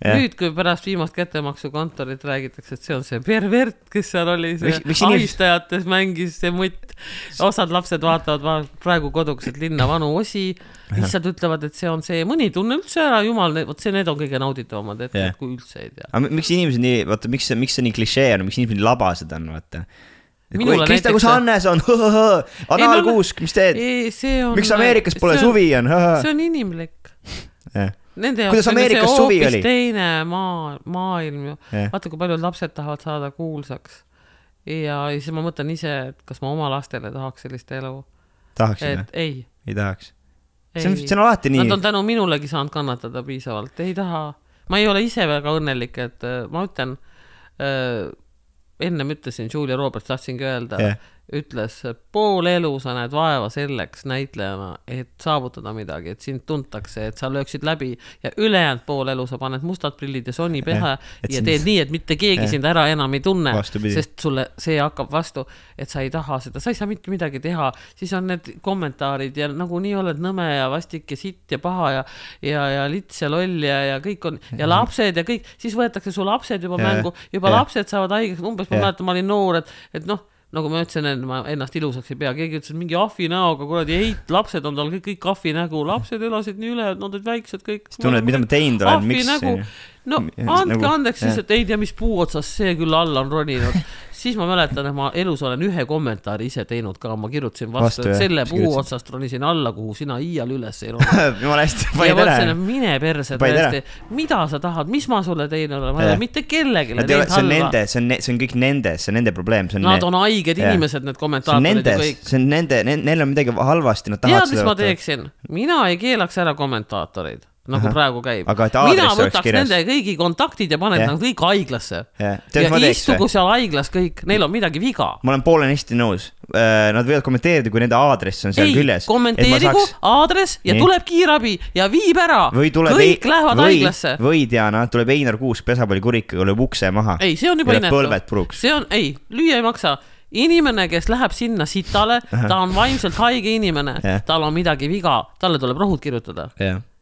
Nüüd, kui pärast viimast kättemaksukontorit räägitakse, et see on see pervert, kes seal oli, see ahistajates mängis see mutt. Osad lapsed vaatavad praegu kodukeselt linna vanu osi, lihtsalt ütlevad, et see on see, mõni tunne üldse ära, jumal, need on kõige nauditavamad, et kui üldse ei tea. Aga miks inimesed nii, vaata, miks see nii klišee on, miks inimesed nii labased on, vaata? Krista, kus Hannes on? Analkuusk, mis teed? Miks Ameerikas pole suvi on? See on inimlik. Kuidas Ameerikas suvi oli? Teine maailm ju. Vaata, kui paljud lapsed tahavad saada kuulsaks. Ja siis ma mõtlen ise, et kas ma oma lastele tahaks sellist elu. Tahaksid? Ei tahaks. See on alati nii. Nad on tänu minulegi saanud kannatada piisavalt. Ei taha. Ma ei ole ise väga õnnelik, et ma ütlen... Ennem ütlesin, Julia Roberts tahtsingi öelda, ütles, pool elu sa näed vaeva selleks näitlejana, et saavutada midagi, et sind tuntakse, et sa lööksid läbi ja ülejäänud pool elu sa paned mustad prillid ja Sony peha ja teed nii, et mitte keegi sind ära enam ei tunne, sest sulle see hakkab vastu, et sa ei taha seda, sa ei saa mitte midagi teha, siis on need kommentaarid ja nagu nii oled nõme ja vastik ja sitt ja paha ja lits ja loll ja kõik on ja lapsed ja kõik, siis võetakse su lapsed juba mängu, juba lapsed saavad haigeks, umbes ma mäletan, ma olin noor, et noh, nagu ma ütlesin, et ma ennast ilusaks ei pea, keegi ütles, et mingi ahvi näoga, kuradi lapsed on tal kõik ahvi nägu, lapsed elasid nii üle, et nad olid väiksed kõik. Tunned, mida ma teinud olen, miks? No andke andeks siis, et ei tea, mis puu otsas see küll alla on roninud. Siis ma mäletan, et ma elus olen ühe kommentaari ise teinud ka, ma kirjutasin vastu et selle puu otsast ronisin alla, kuhu sina iial üles ei roninud. Jumala hästi, ja mõtlesin, et mine perse tõesti, mida sa tahad, mis ma sulle tein olen, ma ei ole mitte kellegile teid halva. See on kõik nende, see on nende probleem. Nad on haiged inimesed, need kommentaatorid ja kõik. See on nende, neil on midagi halvasti, nad tahavad seda. Mis ma teeksin? Mina ei keelaks ära kommentaatorid. Nagu praegu käib. Mina võtaks nende kõigi kontaktid ja panen nad kõik haiglasse. Ja istugu seal haiglas kõik, neil on midagi viga. Ma olen poolenisti nõus. Nad võivad kommenteerida, kui nende aadress on seal küljes. Kommenteerigu aadress ja tuleb kiirabi ja viib ära. Kõik lähevad haiglasse. Või Diana, tuleb Einar Kuusk pesapallikurikaga, lööb ukse maha. Ei, see on juba inetu. See on, ei, lüüa ei maksa. Inimene, kes läheb sinna sitale, ta on vaimselt haige inimene. Tal on midagi viga, talle tuleb rohud kirjutada.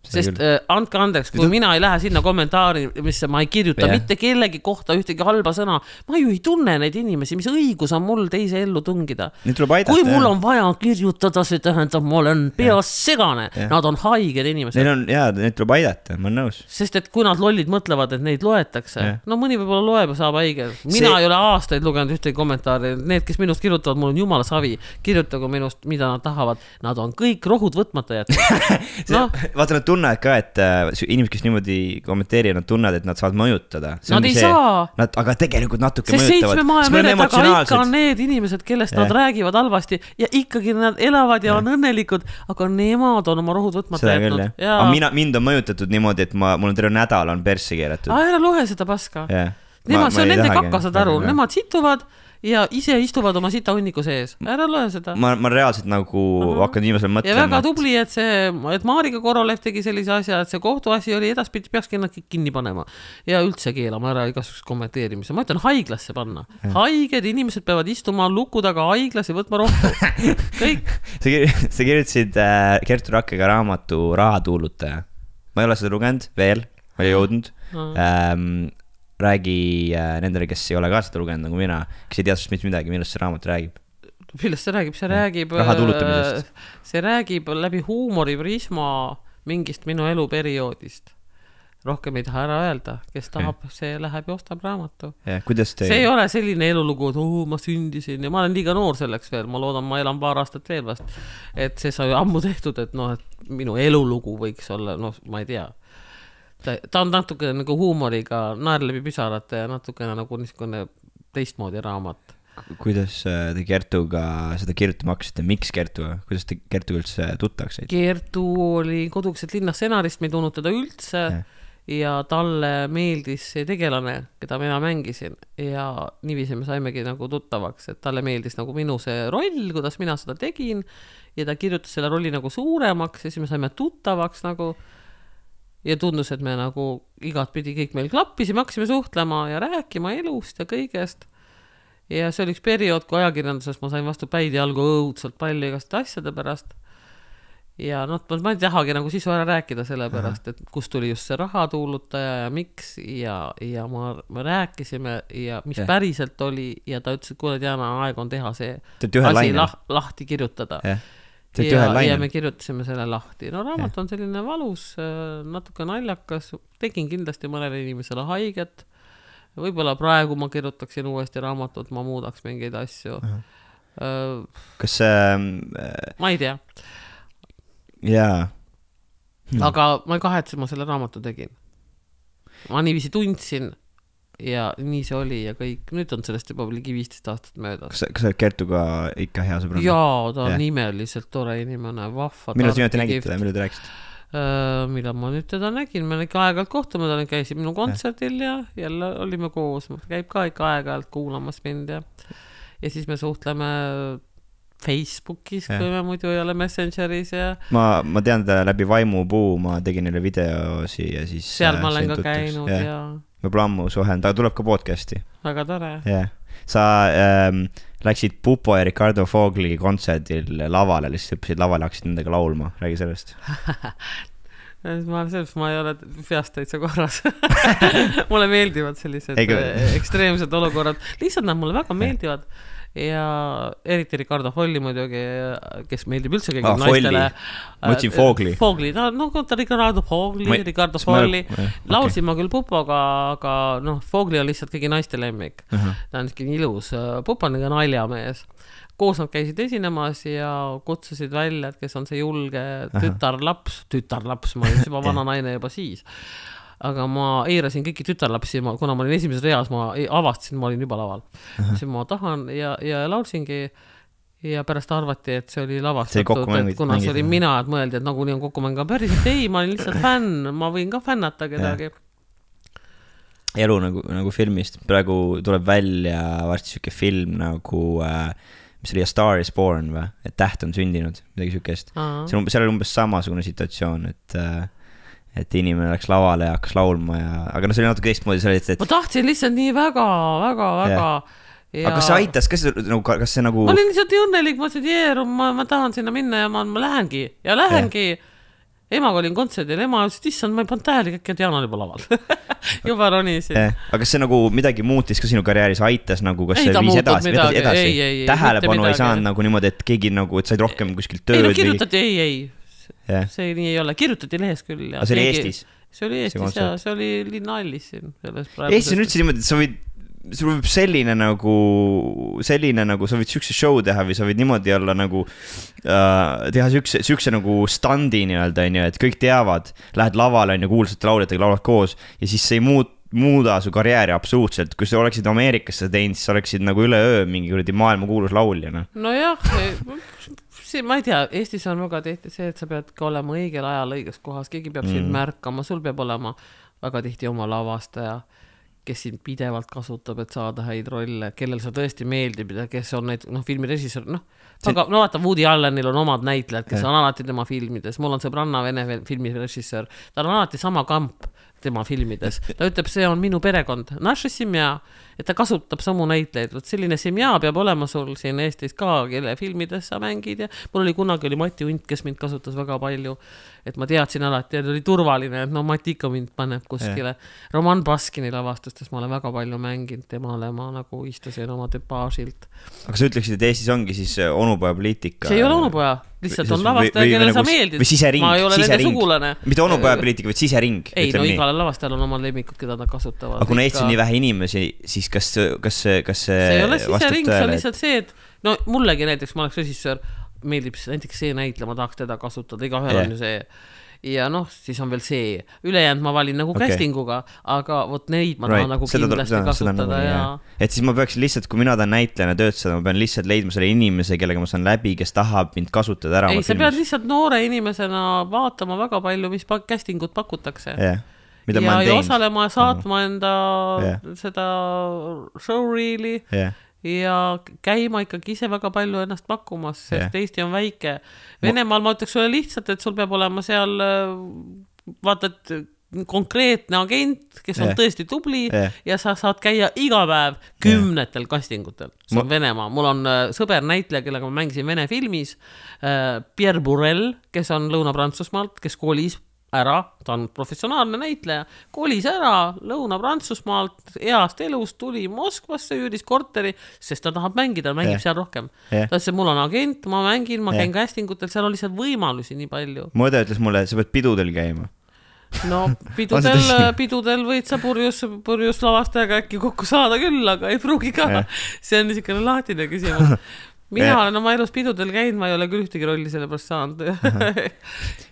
Sest andke andeks, kui mina ei lähe sinna kommentaari, mis ma ei kirjuta mitte kellegi kohta ühtegi halba sõna, ma ju ei tunne neid inimesi, mis õigus on mul teise ellu tungida. Kui mul on vaja kirjutada, see tähendab, ma olen peas segane, nad on haiged inimesed. Neid tuleb aidata, ma olen nõus. Sest et kui nad lollid mõtlevad, et neid loetakse, no mõni võib-olla loeb ja saab haiged. Mina ei ole aastaid lugenud ühtegi kommentaari, need, kes minust kirjutavad, mul on jumala savi, kirjutagu minust, mida nad tahavad, nad on kõik rohud võtmata jätnud. Vaata, nad tunnevad ka, et inimesed, kes niimoodi kommenteerivad, nad tunnevad, et nad saavad mõjutada. Nad ei saa. Aga tegelikult natuke mõjutavad. See 7 maa mere taga ikka on need inimesed, kellest nad räägivad halvasti ja ikkagi nad elavad ja on õnnelikud, aga nemad on oma rohud võtmata jätnud. Aga mind on mõjutatud niimoodi, et mul on terve nädal on persse keeratud. Ära loe seda paska. Nemad, see on nende kakasad aru. Nemad situvad ja ise istuvad oma sita hunniku sees. Ära loe seda. Ma reaalselt nagu hakkan viimasel mõtlema. Ja väga tubli, et Maarika Korolev tegi sellise asja, et see kohtuasi oli edaspidi, peakski ennast kinni panema. Ja üldse keelama ära igasugust kommenteerimise. Ma ütlen haiglasse panna. Haiged inimesed peavad istuma luku taga haiglas ja võtma rohtu. Kõik. Sa kirjutasid Kertu Rakkega raamatu Rahatuulutaja. Ma ei ole seda lugenud veel, ma ei jõudnud. Räägi nendele, kes ei ole ka seda lugenud nagu mina, kes ei tea sest mitte midagi, millest see raamat räägib. Millest see räägib? See räägib rahatuulutamisest. See räägib läbi huumoriprisma mingist minu eluperioodist. rohkem ei taha ära öelda, kes tahab, see läheb ja ostab raamatu. Kuidas te... See ei ole selline elulugu, et ma sündisin ja ma olen liiga noor selleks veel, ma loodan, ma elan paar aastat veel vast. Et see sai ammu tehtud, et et minu elulugu võiks olla, ma ei tea. Ta on natuke nagu huumoriga, naer läbi pisarate ja natukene nagu niisugune teistmoodi raamat. Kuidas te Kertuga seda kirjutama hakkasite? Miks Kertuga? Kuidas te Kertuga üldse tuttavaks said? Kertu oli kodukselt linnas stsenarist, me ei tunnud teda üldse ja talle meeldis see tegelane, keda mina mängisin ja niiviisi me saimegi nagu tuttavaks, et talle meeldis nagu minu see roll, kuidas mina seda tegin ja ta kirjutas selle rolli nagu suuremaks ja siis me saime tuttavaks nagu ja tundus, et me nagu igat pidi kõik meil klappisime, hakkasime suhtlema ja rääkima elust ja kõigest. Ja see oli üks periood, kui ajakirjanduses ma sain vastu päid ja algu õudselt palju igast asjade pärast. Ja ma ei tahagi nagu sisu ära rääkida selle pärast, et kust tuli just see rahatuulutaja ja miks ja me rääkisime ja mis päriselt oli ja ta ütles, et kuule Diana, aeg on teha see asi lahti kirjutada. Ja me kirjutasime selle lahti. No raamat on selline valus, natuke naljakas, tegin kindlasti mõnele inimesele haiget. Võib-olla praegu ma kirjutaksin uuesti raamatut, ma muudaks mingeid asju. Kas see... Ma ei tea. Jaa. Aga ma ei kahetse, ma selle raamatu tegin. Ma niiviisi tundsin ja nii see oli ja kõik. Nüüd on sellest juba ligi 15 aastat möödas. Kas sa Kertuga ikka hea sõbrana? Jaa, ta on nimeliselt tore inimene, vahva. Millal te nägite teda, millal te rääkisite? Millal ma nüüd teda nägin, me ikka aeg-ajalt kohtume, ta käisid minu kontserdil ja jälle olime koos, käib ka ikka aeg-ajalt kuulamas mind ja siis me suhtleme Facebookis, kui me muidu ei ole Messengeris ja ma tean ta läbi Vaimupuu, ma tegin neile videosi ja siis seal ma olen ka käinud ja võib-olla ammu suhen, ta tuleb ka podcasti. Väga tore. Sa läksid Pupo ja Ricardo Fogli kontserdil lavale, lihtsalt õppisid lavale, hakkasid nendega laulma, räägi sellest. ma ei ole peast täitsa korras. Mulle meeldivad sellised ekstreemsed olukorrad, lihtsalt nad mulle väga meeldivad ja eriti Ricardo Fogli muidugi, kes meeldib üldse kõigile naistele. Ma ütlesin Fogli. Fogli, ta Ricardo Fogli. Laulsin ma küll Pupoga, aga Fogli on lihtsalt kõigi naiste lemmik. Ta on niisugune ilus. Pupo on ka naljamees. Koos nad käisid esinemas ja kutsusid välja, et kes on see julge tütarlaps, ma olin juba vana naine juba siis. Aga ma eirasin kõiki tütarlapsi, kuna ma olin esimeses reas, ma avastasin, ma olin juba laval. Siis ma tahan ja laulsingi ja pärast arvati, et see oli lavastatud, et kuna see oli mina, et mõeldi, et nagu nii on kokkumäng, päriselt ei, ma olin lihtsalt fänn, ma võin ka fännata kedagi. Elu nagu filmist, praegu tuleb välja varsti siuke film nagu mis oli A Star is Born või, et täht on sündinud, midagi siukest. Seal oli umbes samasugune situatsioon, et inimene läks lavale ja hakkas laulma aga see oli natuke teistmoodi, ma tahtsin lihtsalt nii väga aga kas see aitas, kas see nagu ma olin lihtsalt nii õnnelik, ma ütlesin, ma tahan sinna minna ja ma lähengi emaga olin kontserdil, ema ütles, et issand, ma ei pannud tähele, äkki Diana juba laval juba ronisin aga kas see nagu midagi muutis ka sinu karjääris, aitas nagu, kas see viis edasi tähelepanu ei saanud nagu niimoodi, et keegi nagu, et said rohkem kuskilt tööd kirjutati, see nii ei ole, kirjutati lehes küll ja see oli Eestis? See oli Eestis ja see oli Linnahallis siin Eestis on üldse niimoodi, et sul võib selline nagu sa võid siukse show teha või sa võid niimoodi olla nagu teha siukse nagu standi nii-öelda, et kõik teavad, lähed lavale kuulsate lauljatega laulad koos ja siis see ei muuda su karjääri absoluutselt, kui sa oleksid Ameerikasse teinud, siis oleksid nagu üleöö mingi kuradi maailma kuulus lauljana. Nojah, ma ei tea, Eestis on väga tihti see, et sa pead ka olema õigel ajal õiges kohas, keegi peab sind märkama, sul peab olema väga tihti oma lavastaja, kes sind pidevalt kasutab, et saada häid rolle, kellel sa tõesti meeldib, kes on neid filmirežissöör, vaata, Woody Allenil on omad näitlejad, kes on alati tema filmides, mul on sõbranna vene filmirežissöör, ta on alati sama kamp tema filmides, ta ütleb, see on minu perekond, naša semja, et ta kasutab samu näitleid, selline semja peab olema sul siin Eestis ka, kelle filmides sa mängid ja mul kunagi oli Mati Unt, kes mind kasutas väga palju, et ma teadsin alati, et oli turvaline, et Mati ikka mind paneb kuskile. Roman Baskini lavastustes ma olen väga palju mänginud, temale ma nagu istusin oma tepaažilt. Aga sa ütleksid, et Eestis ongi siis onupoja poliitika? See ei ole onupoja, lihtsalt on lavastaja, kellele sa meeldid. Või sisering, ma ei ole nende sugulane. Mitte onupojapoliitika, vaid sisering. Ei, no igal lavastajal on oma lemmikud, keda nad kasutavad. Aga kuna Eestis on nii vähe inimesi, siis kas see ei ole sisering, see on lihtsalt see, et no mullegi näiteks, ma oleks režissöör, meeldib näiteks see näitleja, ma tahaks teda kasutada, iga ühel on ju see. Ja noh, siis on veel see. Ülejäänud ma valin nagu castinguga, aga vot neid ma tahan nagu kindlasti kasutada. Et siis ma peaks lihtsalt, kui mina tahan näitlejana töötada, ma pean lihtsalt leidma selle inimese, kellega ma saan läbi, kes tahab mind kasutada ära. Ei, sa pead lihtsalt noore inimesena vaatama väga palju, mis castingut pakutakse. Ja osalema ja saatma enda seda showreeli. Ja käima ikkagi ise väga palju ennast pakkumas, sest Eesti on väike. Venemaal ma ütleks sulle lihtsalt, et sul peab olema seal vaatad konkreetne agent, kes on tõesti tubli ja sa saad käia iga päev 10 castingutel. See on Venemaa. Mul on sõber näitleja, kellega ma mängisin Vene filmis, Pierre Bourrell, kes on Lõuna-Prantsusmaalt, kes koolis ära, ta on professionaalne näitleja, kolis ära Lõuna-Prantsusmaalt, heast elust tuli Moskvasse, üüris korteri, sest ta tahab mängida, mängib seal rohkem. Ta ütles, et mul on agent, ma mängin, ma käin castingutel, seal on lihtsalt võimalusi nii palju. Mõõde ütles mulle, sa pead pidudel käima. No pidudel võid sa purjus lavastajaga äkki kokku saada küll, aga ei pruugi ka. See on niisugune lahtine küsimus. Mina olen oma elus pidudel käinud, ma ei ole küll ühtegi rolli selle pärast saanud.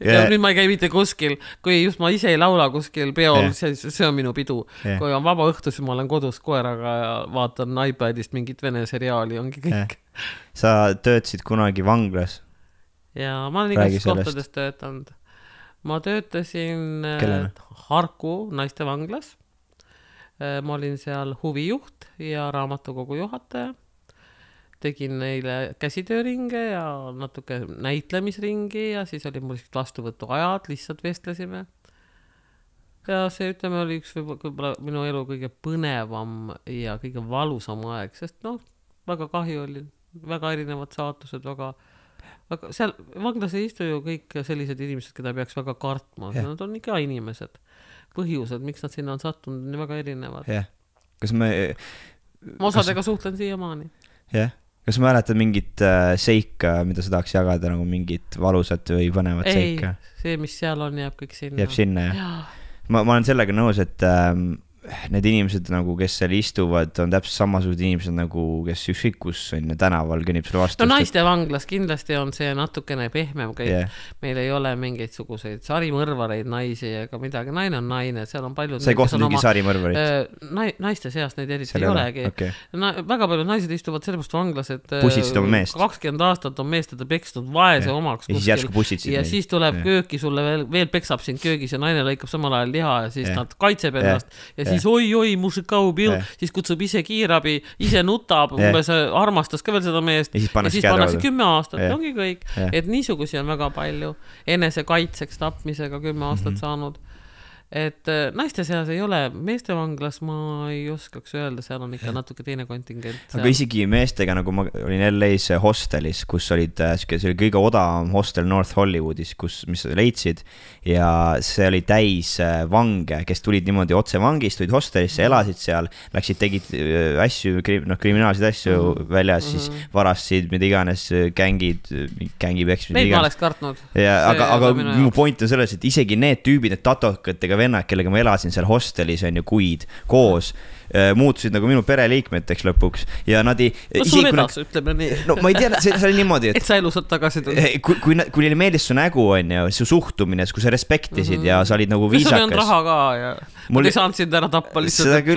Ja nüüd ma ei käi mitte kuskil, kui just ma ise ei laula kuskil peol, see on minu pidu. Kui on vaba õhtus, ma olen kodus koeraga ja vaatan iPadist mingit Vene seriaali, ongi kõik. Sa töötasid kunagi vanglas? Ja ma olen igas kohtades töötanud. Ma töötasin Harku naiste vanglas. Ma olin seal huvijuht ja raamatukogu juhataja. Tegin neile käsitööringe ja natuke näitlemisringi ja siis oli mul vastuvõtu ajad, lihtsalt vestlesime. Ja see, ütleme, oli üks võib-olla minu elu kõige põnevam ja kõige valusam aeg, sest väga kahju oli, väga erinevad saatused, väga seal vanglas ei istu ju kõik sellised inimesed, keda peaks väga kartma, nad on ikka inimesed. Põhjused, miks nad sinna on sattunud, on väga erinevad. Kas ma osadega suhtlen siiamaani. Kas mäletad mingit seika, mida sa tahaks jagada, nagu mingit valusat või põnevat seika? Ei, see, mis seal on, jääb kõik sinna. Jääb sinna, Ma olen sellega nõus, et need inimesed, nagu, kes seal istuvad, on täpselt samasugused inimesed, nagu, kes ükskõik kus on tänaval kõnnib selle vastu. No naiste vanglas kindlasti on see natukene pehmem kõik. Meil ei ole mingeid suguseid sarimõrvareid naisi ega midagi. Naine on naine, seal on paljud... Sa ei kohtunud mingi sarimõrvarit? Naiste seast neid eriti ei olegi. Väga paljud naised istuvad sellepärast vanglas, et 20 aastat on meest teda pekstud vaese omaks kuskil. Ja siis tuleb kööki sulle, veel peksab sind köögis ja naine lõikab samal ajal liha ja siis nad kaitseb ennast ja siis oi, musikau bil, siis kutsub ise kiirabi, ise nutab, armastas ka veel seda meest ja siis pannakse 10 aastat, ongi kõik. Et niisugusi on väga palju, enese kaitseks tapmisega 10 aastat saanud. Et naiste seas ei ole, meeste vanglas ma ei oskaks öelda, seal on ikka natuke teine kontingent. Aga isegi meestega, nagu ma olin LA's hostelis, kus see oli kõige odavam hostel North Hollywoodis, mis leidsid ja see oli täis vange, kes tulid niimoodi otse vangist, tulid hostelisse, elasid seal, läksid, tegid asju, kriminaalseid asju väljas, siis varastasid, mida iganes, kängib, eks. Neid ma oleks kartnud. Aga mu point on selles, et isegi need tüübid, need tatokatega vennad, kellega ma elasin seal hostelis on ju kuid koos, muutusid nagu minu pereliikmeteks lõpuks ja nad ei... No sul edas, ütleme nii. No ma ei tea, see oli niimoodi, et sa elusad tagasi tulnud. Kui neile meeldis su nägu on ju, su suhtumine, kui sa respektisid ja sa olid nagu viisakas. Sul on raha ka ja nad ei saanud sind ära tappa lihtsalt.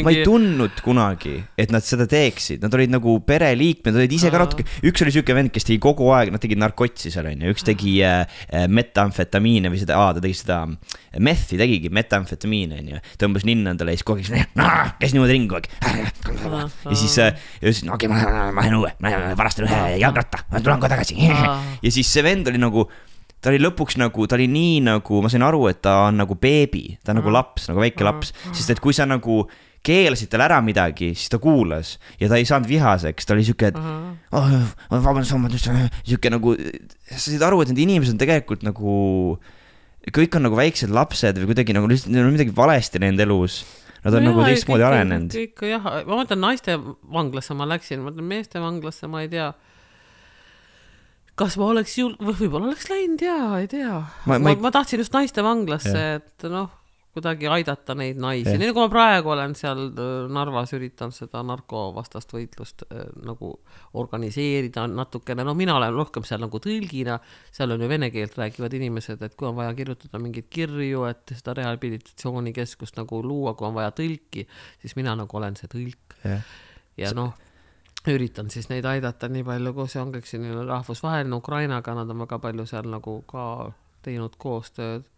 Ma ei tundnud kunagi, et nad seda teeksid. Nad olid nagu pereliikmed, nad olid ise ka natuke. Üks oli süüke vend, kes tegi kogu aeg, nad tegid narkotsi seal on ju. Üks tegi metamfetamiine või seda, ta tegi seda methi, tegigi metamfetamiine on ju. Tõmbas ninna endale ja siis kogu kes niimoodi ringi kogu aeg. Ja siis ütlesin, okei, ma lähen uue, ma varastan ühe jalgratta, ma tulen ka tagasi. Ja siis see vend oli nagu, ta oli lõpuks nagu, ta oli nii nagu, ma sain aru, et ta on nagu beebi, ta on nagu laps, nagu väike laps. Sest et kui sa nagu keelasid tal ära midagi, siis ta kuulas ja ta ei saanud vihaseks, ta oli siuke, et vabandust, siuke nagu, sa said aru, et need inimesed on tegelikult nagu, kõik on nagu väiksed lapsed või kuidagi nagu midagi valesti nende elus. Nad on nagu teistmoodi arenenud. Ma mõtlen naiste vanglasse ma läksin, ma mõtlen meeste vanglasse ma ei tea. kas ma oleks võib-olla oleks läinud ei tea. Ma tahtsin just naiste vanglasse, et noh, kuidagi aidata neid naisi. Nii nagu ma praegu olen seal Narvas üritan seda narkovastast võitlust nagu organiseerida natukene. No mina olen rohkem seal nagu tõlgina, seal on ju vene keelt räägivad inimesed, et kui on vaja kirjutada mingit kirju, et seda rehabilitatsioonikeskust nagu luua, kui on vaja tõlki, siis mina nagu olen see tõlk. Ja noh, üritan siis neid aidata nii palju, kui see on kõik siin rahvusvaheline Ukrainaga, nad on väga palju seal nagu ka teinud koostööd.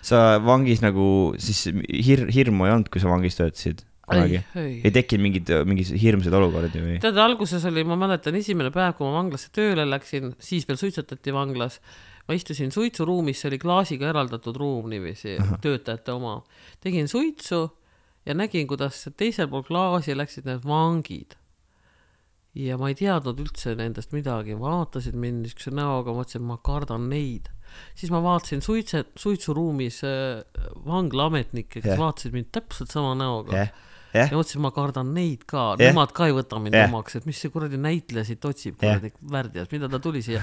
Sa vangis nagu, siis hirmu ei olnud, kui sa vangis töötasid? Ei tekkinud mingid hirmsad olukordi või? Tead, alguses oli, ma mäletan, esimene päev, kui ma vanglasse tööle läksin, siis veel suitsetati vanglas. Ma istusin suitsuruumis, see oli klaasiga eraldatud ruum niiviisi, töötajate oma. Tegin suitsu ja nägin, kuidas teisel pool klaasi läksid need vangid. Ja ma ei teadnud üldse nendest midagi. Vaatasid mind niisuguse näoga, mõtlesin, ma kardan neid. Siis ma vaatasin suitsuruumis vanglaametnikke, kes vaatasid mind täpselt sama näoga. Ja mõtlesin, ma kardan neid ka. Nemad ka ei võta mind omaks, et mis see kuradi näitleja siit otsib kuradi värdjas, mida ta tuli siia.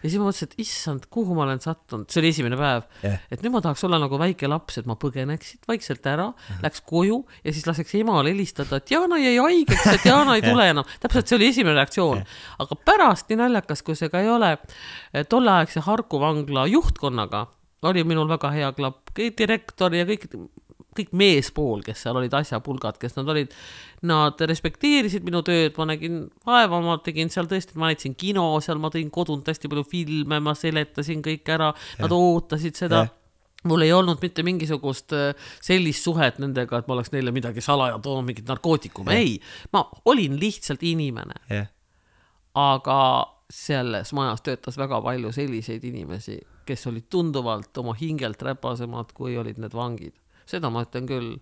Ja siis ma mõtlesin, et issand, kuhu ma olen sattunud. See oli esimene päev. Et nüüd ma tahaks olla nagu väike laps, et ma põgeneksid vaikselt ära, läks koju ja siis laseks emal helistada, et Jana jäi haigeks, et Jana ei tule enam. Täpselt see oli esimene reaktsioon. Aga pärast nii naljakas, kui see ka ei ole, tolleaegse Harku vangla juhtkonnaga oli minul väga hea klapp. Direktor ja kõik meespool, kes seal olid asjapulgad, kes nad respekteerisid minu tööd, ma nägin vaeva, ma tegin seal tõesti, ma näitasin kino, seal ma tõin kodunt hästi palju filme, ma seletasin kõik ära, nad ootasid seda. Mul ei olnud mitte mingisugust sellist suhet nendega, et ma oleks neile midagi salaja toonud, mingit narkootikum. Ei, ma olin lihtsalt inimene. Aga selles majas töötas väga palju selliseid inimesi, kes olid tunduvalt oma hingelt räpasemad, kui olid need vangid. Seda ma ütlen küll.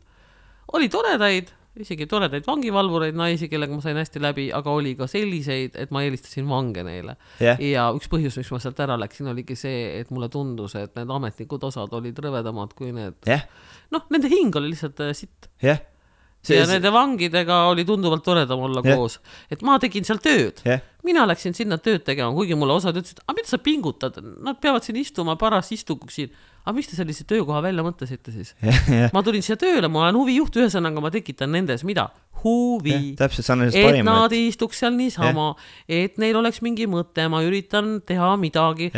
Oli toredaid, isegi toredaid vangivalvureid naisi, kellega ma sain hästi läbi, aga oli ka selliseid, et ma eelistasin vange neile. Ja üks põhjus, miks ma sealt ära läksin, oligi see, et mulle tundus, et need ametnikud osad olid rõvedamad kui need. Noh, nende hing oli lihtsalt sitt. Ja nende vangidega oli tunduvalt toredam olla koos. Et ma tegin seal tööd. Mina läksin sinna tööd tegema, kuigi mulle osad ütlesid, mida sa pingutad? Nad peavad siin istuma, paras istukuks siin. Aga mis te sellise töökoha välja mõtlesite siis? Ma tulin siia tööle, ma olen huvijuht, ühesõnaga ma tekitan nendes mida? Huvi. Et nad istuks seal niisama, et neil oleks mingi mõte, ma üritan teha midagi,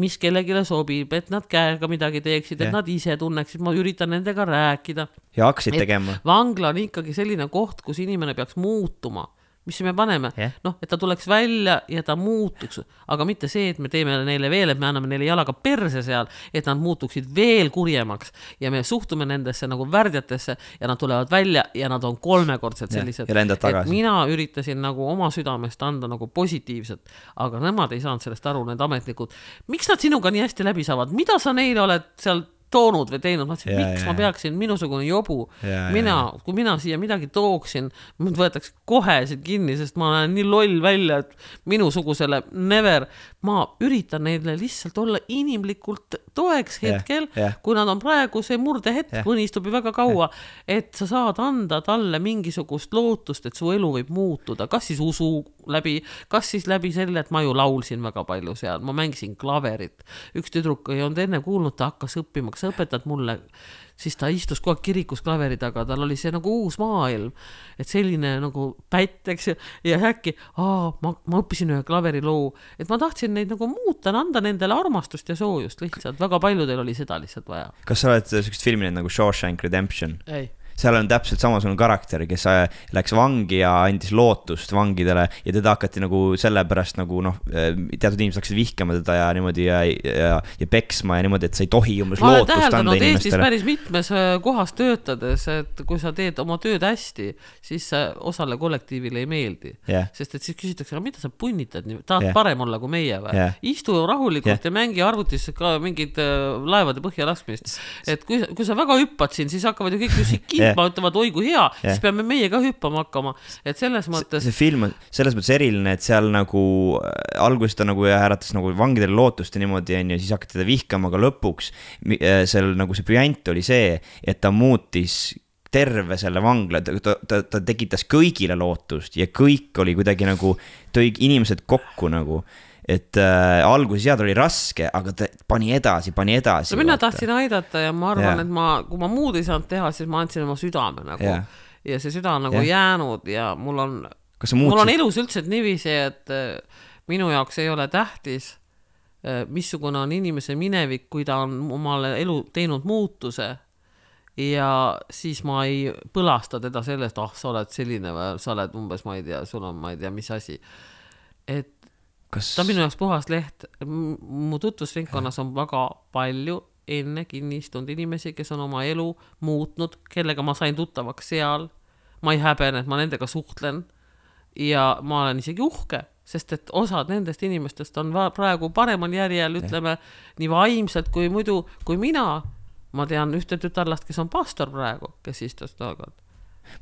mis kellegile sobib, et nad käega midagi teeksid, et nad ise tunneksid, ma üritan nendega rääkida. Ja hakkasid tegema. Vangla on ikkagi selline koht, kus inimene peaks muutuma. Mis me paneme? Noh, et ta tuleks välja ja ta muutuks, aga mitte see, et me teeme neile veel, et me anname neile jalaga perse seal, et nad muutuksid veel kurjemaks ja me suhtume nendesse nagu värdjatesse ja nad tulevad välja ja nad on kolmekordselt sellised. Et mina üritasin nagu oma südamest anda nagu positiivset, aga nemad ei saanud sellest aru, need ametnikud. Miks nad sinuga nii hästi läbi saavad? Mida sa neile oled seal toonud või teinud, ma ütlesin, miks ma peaksin minusugune jobu, kui mina siia midagi tooksin, mind võetaks kohe siit kinni, sest ma olen nii loll välja, et minusugusele never, ma üritan neile lihtsalt olla inimlikult toeks hetkel, kui nad on praegu see murdehetk, mõni istub ju väga kaua, et sa saad anda talle mingisugust lootust, et su elu võib muutuda, kas siis usu läbi, kas siis läbi selle, et ma ju laulsin väga palju seal, ma mängisin klaverit, üks tüdruk ei olnud enne kuulnud, ta hakkas õppima, sa õpetad mulle, siis ta istus kogu aeg kirikus klaveri taga, tal oli see nagu uus maailm, et selline nagu pätteks ja äkki, ma õppisin ühe klaveriloo, et ma tahtsin neid nagu muuta, anda nendele armastust ja soojust lihtsalt, väga paljudel oli seda lihtsalt vaja. Kas sa oled sellist filmi nagu Shawshank Redemption? Ei. Seal on täpselt samasugune karakter, kes läks vangi ja andis lootust vangidele ja teda hakati nagu sellepärast nagu teatud inimesed hakkasid vihkama teda ja niimoodi ja peksma ja niimoodi, et sa ei tohi umbes lootust anda inimestele. Eestis päris mitmes kohas töötades, et kui sa teed oma tööd hästi, siis osale kollektiivile ei meeldi. Sest et siis küsitakse, aga mida sa punnitad, tahad parem olla kui meie või? Istu rahulikult ja mängi arvutis ka mingid laevade põhja laskmist. Et kui sa väga hüppad siin, siis hakkavad ju kõik ma ütlevad, oi kui hea, siis peame meie ka hüppama hakkama. Et selles mõttes... See film on selles mõttes eriline, et seal nagu alguses ta nagu äratas nagu vangidele lootust ja niimoodi ja siis hakati teda vihkama, aga lõpuks seal nagu see püant oli see, et ta muutis terve selle vangla, ta tekitas kõigile lootust ja kõik oli kuidagi nagu, tõi inimesed kokku nagu, et alguses jah, oli raske, aga ta pani edasi. No mina tahtsin aidata ja ma arvan, et kui ma muud ei saanud teha, siis ma andsin oma südame nagu ja see süda on nagu jäänud ja mul on elus üldse niiviisi, et minu jaoks ei ole tähtis, missugune on inimese minevik, kui ta on omale elu teinud muutuse ja siis ma ei põlasta teda sellest, sa oled selline või sa oled umbes, ma ei tea, sul on, ma ei tea, mis asi. Et ta minu jaoks puhas leht. Mu tutvusringkonnas on väga palju enne kinni istunud inimesi, kes on oma elu muutnud, kellega ma sain tuttavaks seal. Ma ei häbene, et ma nendega suhtlen ja ma olen isegi uhke, sest et osad nendest inimestest on praegu paremal järjel, ütleme, nii vaimselt kui muidu, kui mina. Ma tean ühte tütarlast, kes on pastor praegu, kes istus tookord.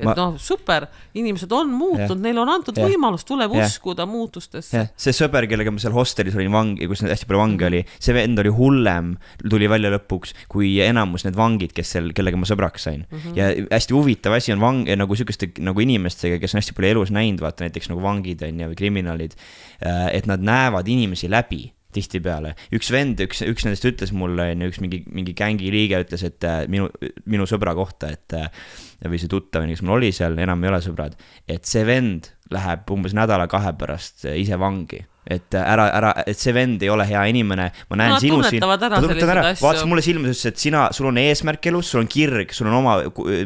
Et super, inimesed on muutunud, neil on antud võimalus, tuleb uskuda muutustesse. See sõber, kellega ma seal hostelis olin vangi, kus hästi palju vange oli, see vend oli hullem, tuli välja lõpuks, kui enamus need vangid, kellega ma sõbraks sain. Ja hästi huvitav asi on nagu sükeste nagu inimestega, kes on hästi palju elus näinud, vaata näiteks nagu vangid või kriminaalid, et nad näevad inimesi läbi tihti peale. Üks vend, üks nendest ütles mulle, üks mingi gängi liige ütles, et minu sõbra kohta, või see tuttav, kes mul oli seal, enam ei ole sõbrad, et see vend läheb umbes nädala-2 pärast ise vangi. Et see vend ei ole hea inimene. Ma näen sinu siin. Vaats mulle silmas, et sul on eesmärk elus, sul on kirg, sul on oma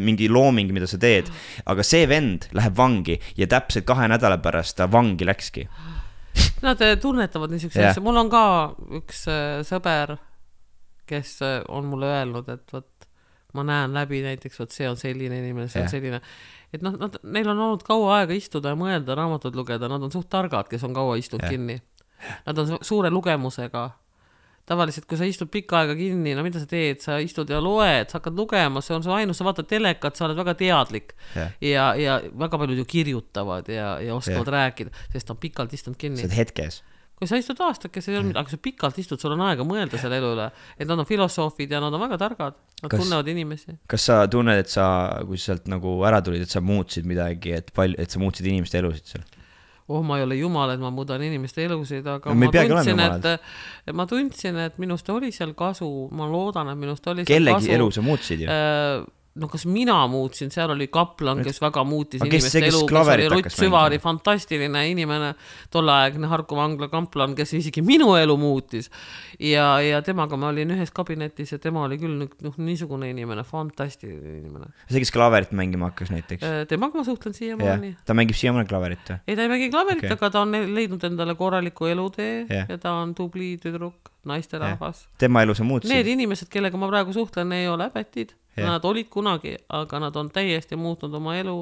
mingi looming, mida sa teed. Aga see vend läheb vangi ja täpselt 2 nädala pärast ta vangi läkski. Nad tunnetavad niisuguse asja. Mul on ka üks sõber, kes on mulle öelnud, et võt, ma näen läbi näiteks, võt see on selline inimene, see on selline. Et neil on olnud kaua aega istuda ja mõelda, raamatut lugeda. Nad on suht targad, kes on kaua istunud kinni. Nad on suure lugemusega. Tavaliselt, kui sa istud pikka aega kinni, no mida sa teed? Sa istud ja loed, sa hakkad lugema, see on su ainus, sa vaatad telekat, sa oled väga teadlik ja väga palju ju kirjutavad ja oskavad rääkida, sest on pikalt istunud kinni. See on hetkes. Kui sa istud aastakes, aga sa pikalt istud, sul on aega mõelda selle elu üle, et nad on filosoofid ja nad on väga targad, nad tunnevad inimesi. Kas sa tunned, et sa, kui sa sealt nagu ära tulid, et sa muutsid midagi, et sa muutsid inimeste elusid seal? Ma ei ole jumal, et ma muudan inimeste elusid, aga ma tundsin, et minust oli seal kasu, ma loodan, et minust oli seal kasu. Kellegi elu sa muutsid ju? No kas mina muutsin, seal oli kaplan, kes väga muutis inimeste elu, kes oli Rutt Süvari, fantastiline inimene, tolleaegne Harku vangla kaplan, kes isegi minu elu muutis. Ja temaga ma olin ühes kabinetis ja tema oli küll niisugune inimene, fantastiline inimene. See, kes klaverit mängima hakkas näiteks? Temaga ma suhtlen siiamaani. Ta mängib siiamaani klaverit? Ei, ta ei mängi klaverit, aga ta on leidnud endale korraliku elutee ja ta on tubli tüdruk, naisterahvas. Tema elu sa muutsid? Need inimesed, kellega ma praegu suhtlen, ei ole pätid. Nad olid kunagi, aga nad on täiesti muutnud oma elu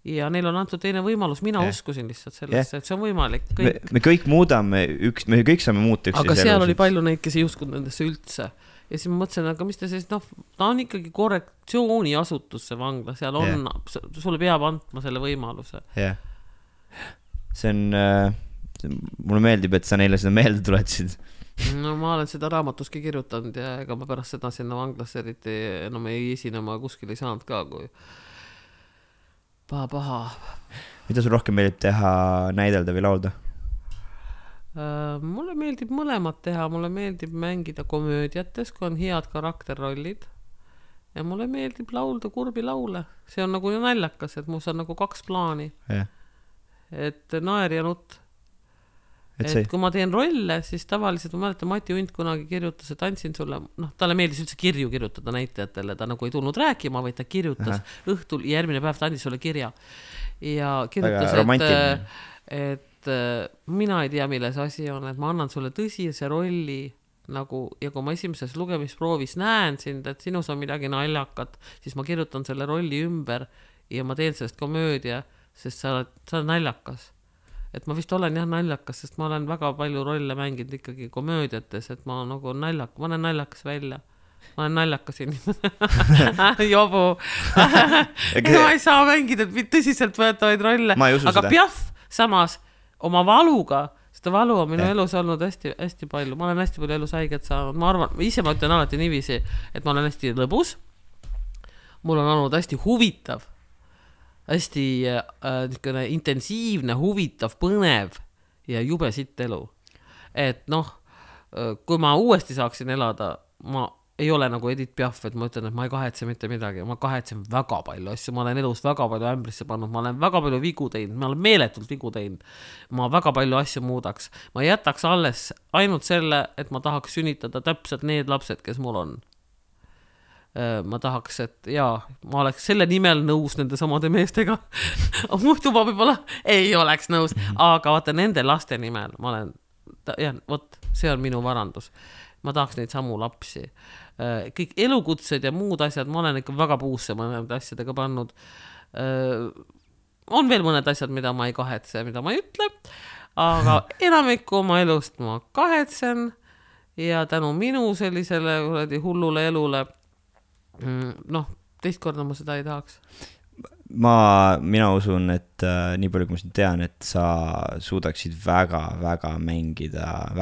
ja neil on antud teine võimalus. Mina uskusin lihtsalt sellesse, et see on võimalik. Me kõik muudame, me kõik saame muuta aga seal oli palju neid, kes ei uskunud nendesse üldse. Ja siis ma mõtlesin, aga mis ta siis, ta on ikkagi korrektsiooniasutus see vangla, seal on, sulle peab andma selle võimaluse. See on, mulle meeldib, et sa neile seda meelde tuletasid. No ma olen seda raamatuski kirjutanud ja ega ma pärast seda sinna vanglasse eriti enam ei esine, ma kuskil ei saanud ka, kui paha. Mida sul rohkem meeldib teha, näidelda või laulda? Mulle meeldib mõlemad teha, mulle meeldib mängida komöödiates, kui on head karakterrollid ja mulle meeldib laulda kurbi laule. See on nagu naljakas, et mus on nagu 2 plaani. Et naer ja nutt. Et kui ma teen rolle, siis tavaliselt ma mäletan, Mati Unt kunagi kirjutas, et andsin sulle, talle meeldis üldse kirju kirjutada näitajatele, ta nagu ei tulnud rääkima, vaid ta kirjutas õhtul ja järgmine päev ta andis sulle kirja ja kirjutas, et mina ei tea, milles asi on, et ma annan sulle tõsise rolli nagu, ja kui ma esimeses lugemisproovis näen sind, et sinus on midagi naljakat, siis ma kirjutan selle rolli ümber ja ma teen sellest komöödia, sest sa oled naljakas. Et ma vist olen naljakas, sest ma olen väga palju rolle mänginud ikkagi komöödiates, et ma nagu ma olen naljakas välja. Ma olen naljakas inimene. Jobu. Ma ei saa mängida tõsiselt võetavaid rolle. Aga Piaf samas oma valuga, seda valu on minu elus olnud hästi palju. Ma olen hästi palju elus haiget saanud. Ma arvan, ise ma ütlen alati niiviisi, et ma olen hästi lõbus. mul on olnud hästi huvitav, hästi intensiivne, huvitav, põnev ja jube sitt elu. Et noh, kui ma uuesti saaksin elada, ma ei ole nagu Edith Piaf, et ma ütlen, et ma ei kahetse mitte midagi, ma kahetsen väga palju asju, ma olen elus väga palju ämbrisse pannud, ma olen väga palju vigu teinud, ma olen meeletult vigu teinud, ma väga palju asju muudaks, ma jätaks alles ainult selle, et ma tahaks sünnitada täpselt need lapsed, kes mul on. Ma tahaks, et ma oleks selle nimel nõus nende samade meestega, muidu ma võib-olla ei oleks nõus, aga vaata nende laste nimel, ma olen, see on minu varandus. Ma tahaks neid samu lapsi. Kõik elukutsed ja muud asjad, ma olen ikka väga puusse mõned asjadega pannud. On veel mõned asjad, mida ma ei kahetse, mida ma ei ütle, aga enamikku oma elust ma kahetsen ja tänu minu sellisele hullule elule, teist korda ma seda ei tahaks. Mina usun, et nii palju, kui ma sind tean, et sa suudaksid väga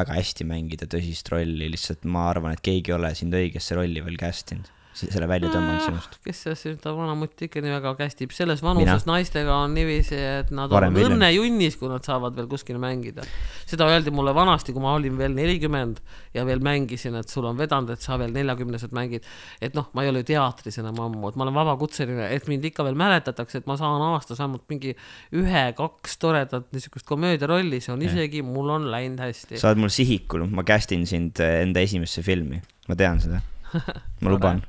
hästi mängida tõsist rolli, lihtsalt ma arvan, et keegi ei ole sind õigesse rolli veel kästinud, selle välja tõmmanud sinust. Kes seda vanamutt ikka nii väga kästib, selles vanuses naistega on niiviisi, et nad on õnne junnis, kui nad saavad veel kuskil mängida. Seda öeldi mulle vanasti, kui ma olin veel 40 ja veel mängisin, et sul on vedanud, et sa veel 40-sed mängid, et ma ei ole teatris enam ammu, et ma olen vabakutseline, et mind ikka veel mäletatakse, et ma saan aastas ainult mingi 1-2 toredat niisugust komöödia rolli, see on isegi, mul on läinud hästi. Sa oled mul sihikul, ma kästin sind enda esimesse filmi, ma tean seda, ma luban.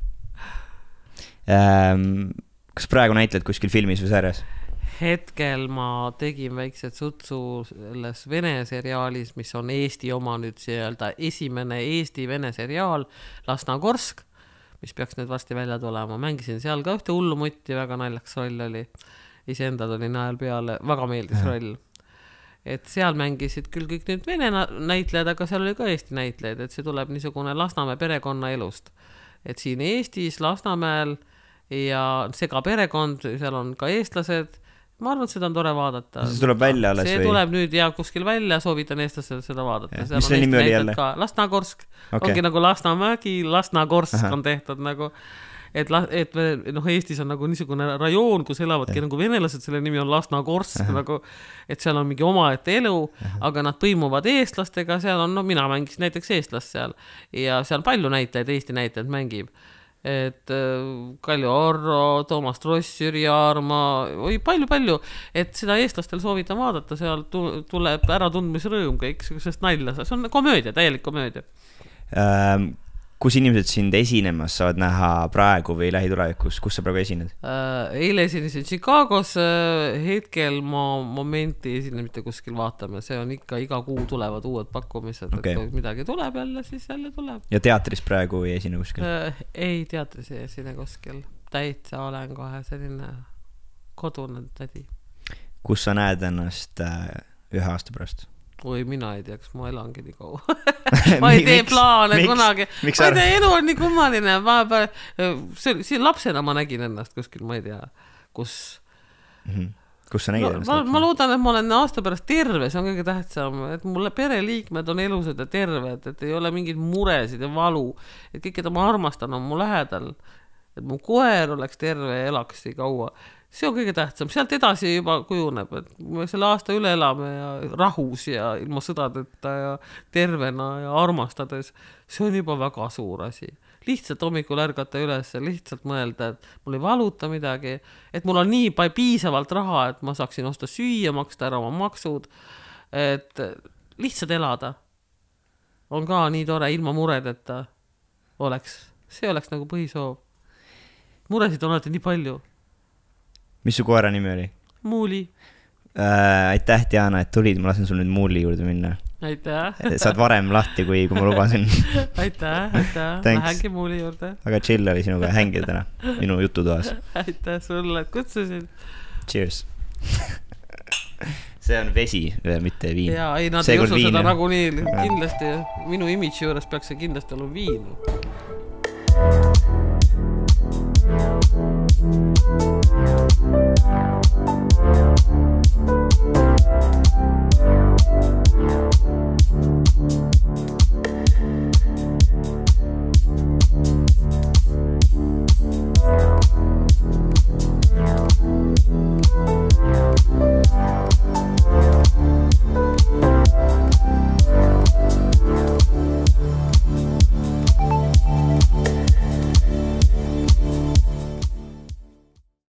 Kas praegu näitled kuskil filmis või sarjas? Hetkel ma tegin väikset sutsu selles Vene seriaalis, mis on Eesti oma nüüd sielda esimene Eesti-Vene seriaal Lasnagorsk, mis peaks nüüd varsti välja tulema. Mängisin seal ka ühte hullumutti, väga naljaks roll oli. Iseendad oli najal peale, väga meeldis roll. Et seal mängisid küll kõik nüüd Vene näitlejad, aga seal oli ka Eesti näitlejad, et see tuleb niisugune Lasnamäe perekonna elust. Et siin Eestis, Lasnamäel ja sega perekond, seal on ka eestlased. Ma arvan, et seda on tore vaadata. See tuleb välja alles või? See tuleb nüüd kuskil välja, soovitan eestlased seda vaadata. Mis see nimi oli jälle? Lasnagorsk. Ongi nagu Lasnamägi, Lasnagorsk on tehtud nagu, et Eestis on nagu niisugune rajoon, kus elavadki nagu venelased, selle nimi on Lasnagorsk, nagu, et seal on mingi omaette elu, aga nad põimuvad eestlastega, seal on, mina mängisin näiteks eestlast seal ja seal palju näitlejaid, Eesti näitlejaid mängib. Et Kaljo Orro, Toomas Tross, Jüri Aarma, palju, et seda eestlastel soovitan vaadata, seal tuleb ära tundmisrõõm kõik sest nalja, see on komöödia, täielik komöödia. Kus inimesed sind esinemas saavad näha praegu või lähitulevikus, kus sa praegu esined? Eile esinesin Chicagos, hetkel ma momenti esinen mitte kuskil vaatame, see on ikka iga kuu tulevad uued pakkumised, et kui midagi tuleb jälle, siis jälle tuleb. Ja teatris praegu ei esine kuskil? Ei, teatris ei esine kuskil, täitsa olen kohe selline kodune tädi. Kus sa näed ennast 1 aasta pärast? Oi, mina ei tea, kas ma elangi nii kaua. Ma ei tee plaane kunagi. Ma ei tea, elu on nii kummaline. Siin lapsena ma nägin ennast kuskil, ma ei tea, kus sa nägid ennast? Ma loodan, et ma olen aasta pärast terve, see on kõige tähtsam, et mulle pereliikmed on elusad ja terved, et ei ole mingid muresid ja valu, et kõik, keda ma armastan, on mu lähedal, et mu koer oleks terve ja elaks nii kaua. See on kõige tähtsam, sealt edasi juba kujuneb, et me selle aasta üle elame ja rahus ja ilma sõdadeta ja tervena ja armastades, see on juba väga suur asi. Lihtsalt hommikul ärgata üles, lihtsalt mõelda, et mul ei valuta midagi, et mul on nii piisavalt raha, et ma saaksin osta süüa, maksta ära oma maksud, et lihtsalt elada on ka nii tore, ilma muredeta oleks. See oleks nagu põhisoov. Muresid on alati nii palju. Mis su koera nimi oli? Muuli. Aitäh, Diana, et tulid, ma lasen sul nüüd Muuli juurde minna. Aitäh. Saad varem lahti, kui ma lubasin. Aitäh. Lähengi Muuli juurde. Aga chill oli sinuga hängida täna, minu jututoas. Aitäh sulle, et kutsusid. Cheers. See on vesi, mitte viin. Jaa, ei, nad ei usu seda nagu nii kindlasti. Minu imidži juures peaks see kindlasti olla viin. Thank you.